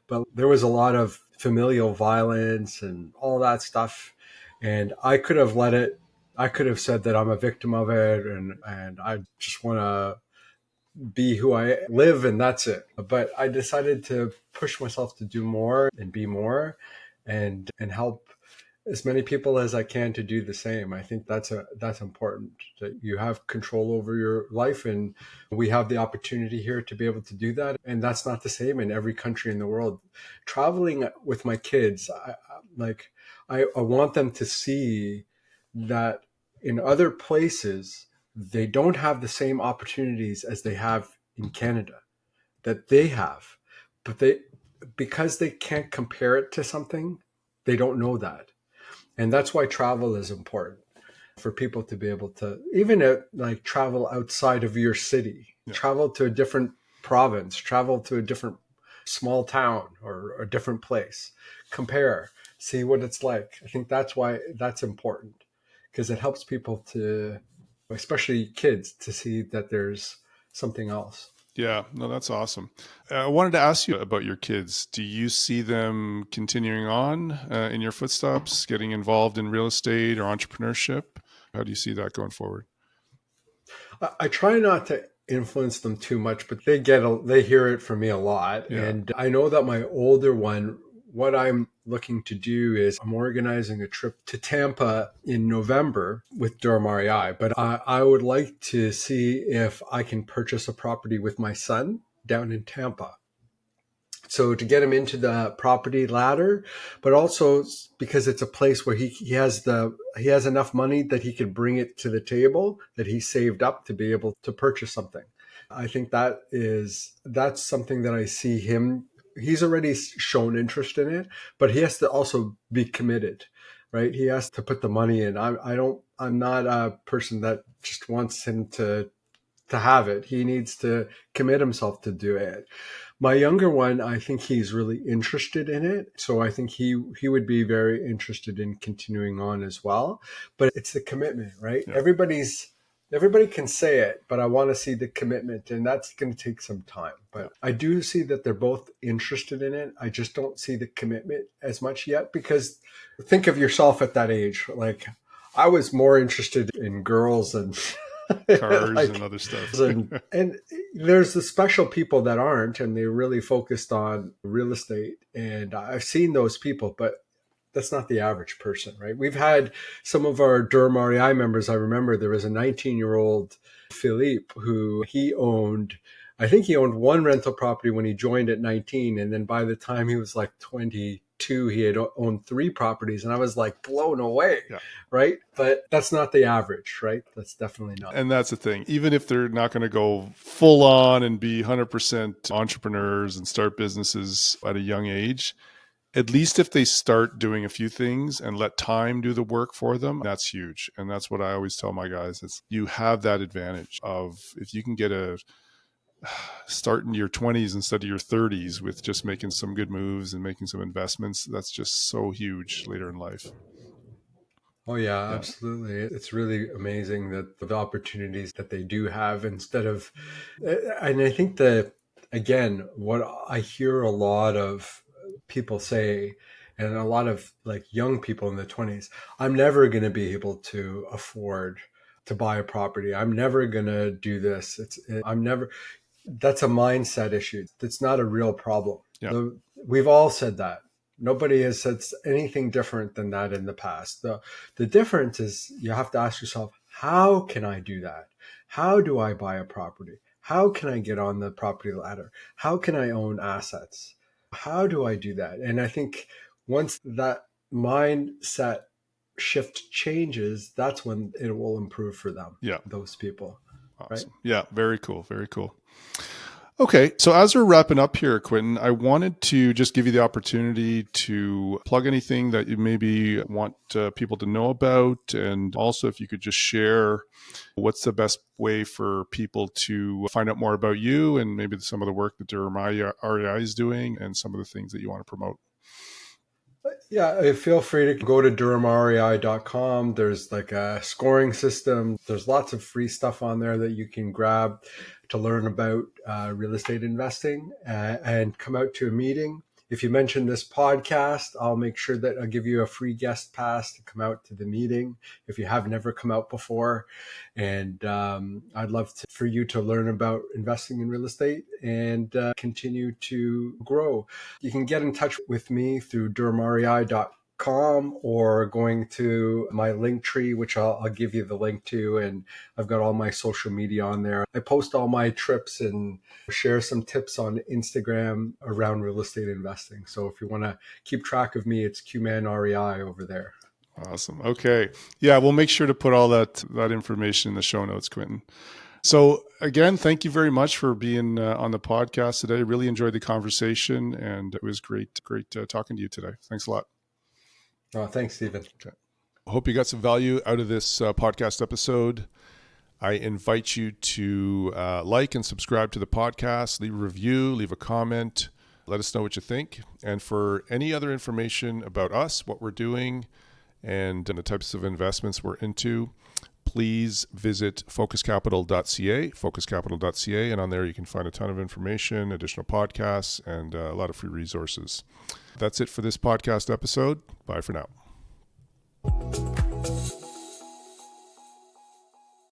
but there was a lot of familial violence and all that stuff. And I could have said that I'm a victim of it and I just want to be who I live and that's it. But I decided to push myself to do more and be more and help as many people as I can to do the same. I think that's important that you have control over your life and we have the opportunity here to be able to do that. And that's not the same in every country in the world. Traveling with my kids, I want them to see that in other places they don't have the same opportunities as they have in Canada that they have, but they because they can't compare it to something, they don't know that. And that's why travel is important for people to be able to even like travel outside of your city, Yeah. travel to a different province, travel to a different small town or a different place, compare, see what it's like. I think that's why that's important because it helps people to, especially kids, to see that there's something else. Yeah, no, that's awesome. I wanted to ask you about your kids. Do you see them continuing on in your footsteps, getting involved in real estate or entrepreneurship? How do you see that going forward? I try not to influence them too much, but they hear it from me a lot. Yeah. And I know that my older one, what I'm looking to do is I'm organizing a trip to Tampa in November with Durham REI, but I would like to see if I can purchase a property with my son down in Tampa. So to get him into the property ladder, but also because it's a place where he has enough money that he can bring it to the table that he saved up to be able to purchase something. I think that's something that I see him. He's already shown interest in it, but he has to also be committed, right? He has to put the money in. I'm not a person that just wants him to have it. He needs to commit himself to do it. My younger one, I think he's really interested in it. So I think he would be very interested in continuing on as well. But it's the commitment, right? Yeah. Everybody can say it, but I want to see the commitment and that's going to take some time. Yeah. But I do see that they're both interested in it. I just don't see the commitment as much yet because think of yourself at that age. Like I was more interested in girls and Cars and like other stuff. and there's the special people that aren't and they're really focused on real estate and I've seen those people but that's not the average person, right? We've had some of our Durham REI members. I remember there was a 19-year-old Philippe who I think he owned one rental property when he joined at 19 and then by the time he was like 22 he had owned three properties and I was like blown away. Yeah. Right, but that's not the average, right? That's definitely not. And that's the thing. Even if they're not going to go full on and be 100% entrepreneurs and start businesses at a young age, at least if they start doing a few things and let time do the work for them, that's huge. And that's what I always tell my guys is you have that advantage of if you can get a start in your 20s instead of your 30s with just making some good moves and making some investments, that's just so huge later in life. Oh yeah, Yeah. absolutely. It's really amazing that the opportunities that they do have instead of, and I think that again, what I hear a lot of people say, and a lot of like young people in the 20s, I'm never going to be able to afford to buy a property. I'm never going to do this. I'm never, that's a mindset issue. It's not a real problem. Yeah. We've all said that. Nobody has said anything different than that in the past. The difference is you have to ask yourself, how can I do that? How do I buy a property? How can I get on the property ladder? How can I own assets? How do I do that? And I think once that mindset shift changes, that's when it will improve for them, Yeah. those people, right? Awesome. Yeah. Very cool. Very cool. Okay. So as we're wrapping up here, Quentin, I wanted to just give you the opportunity to plug anything that you maybe want people to know about. And also, if you could just share what's the best way for people to find out more about you and maybe some of the work that Durham REI is doing and some of the things that you want to promote. Yeah, feel free to go to durhamrei.com. There's like a scoring system. There's lots of free stuff on there that you can grab to learn about real estate investing and come out to a meeting. If you mention this podcast, I'll make sure that I'll give you a free guest pass to come out to the meeting if you have never come out before. And I'd love for you to learn about investing in real estate and continue to grow. You can get in touch with me through durhamrei.com or going to my link tree, which I'll give you the link to. And I've got all my social media on there. I post all my trips and share some tips on Instagram around real estate investing. So if you want to keep track of me, it's QManREI over there. Awesome. Okay. Yeah, we'll make sure to put all that information in the show notes, Quentin. So again, thank you very much for being on the podcast today. Really enjoyed the conversation, and it was great talking to you today. Thanks a lot. Thanks, Stephen. Okay. I hope you got some value out of this podcast episode. I invite you to like and subscribe to the podcast, leave a review, leave a comment, let us know what you think. And for any other information about us, what we're doing, and the types of investments we're into, please visit focuscapital.ca, and on there you can find a ton of information, additional podcasts, and a lot of free resources. That's it for this podcast episode. Bye for now.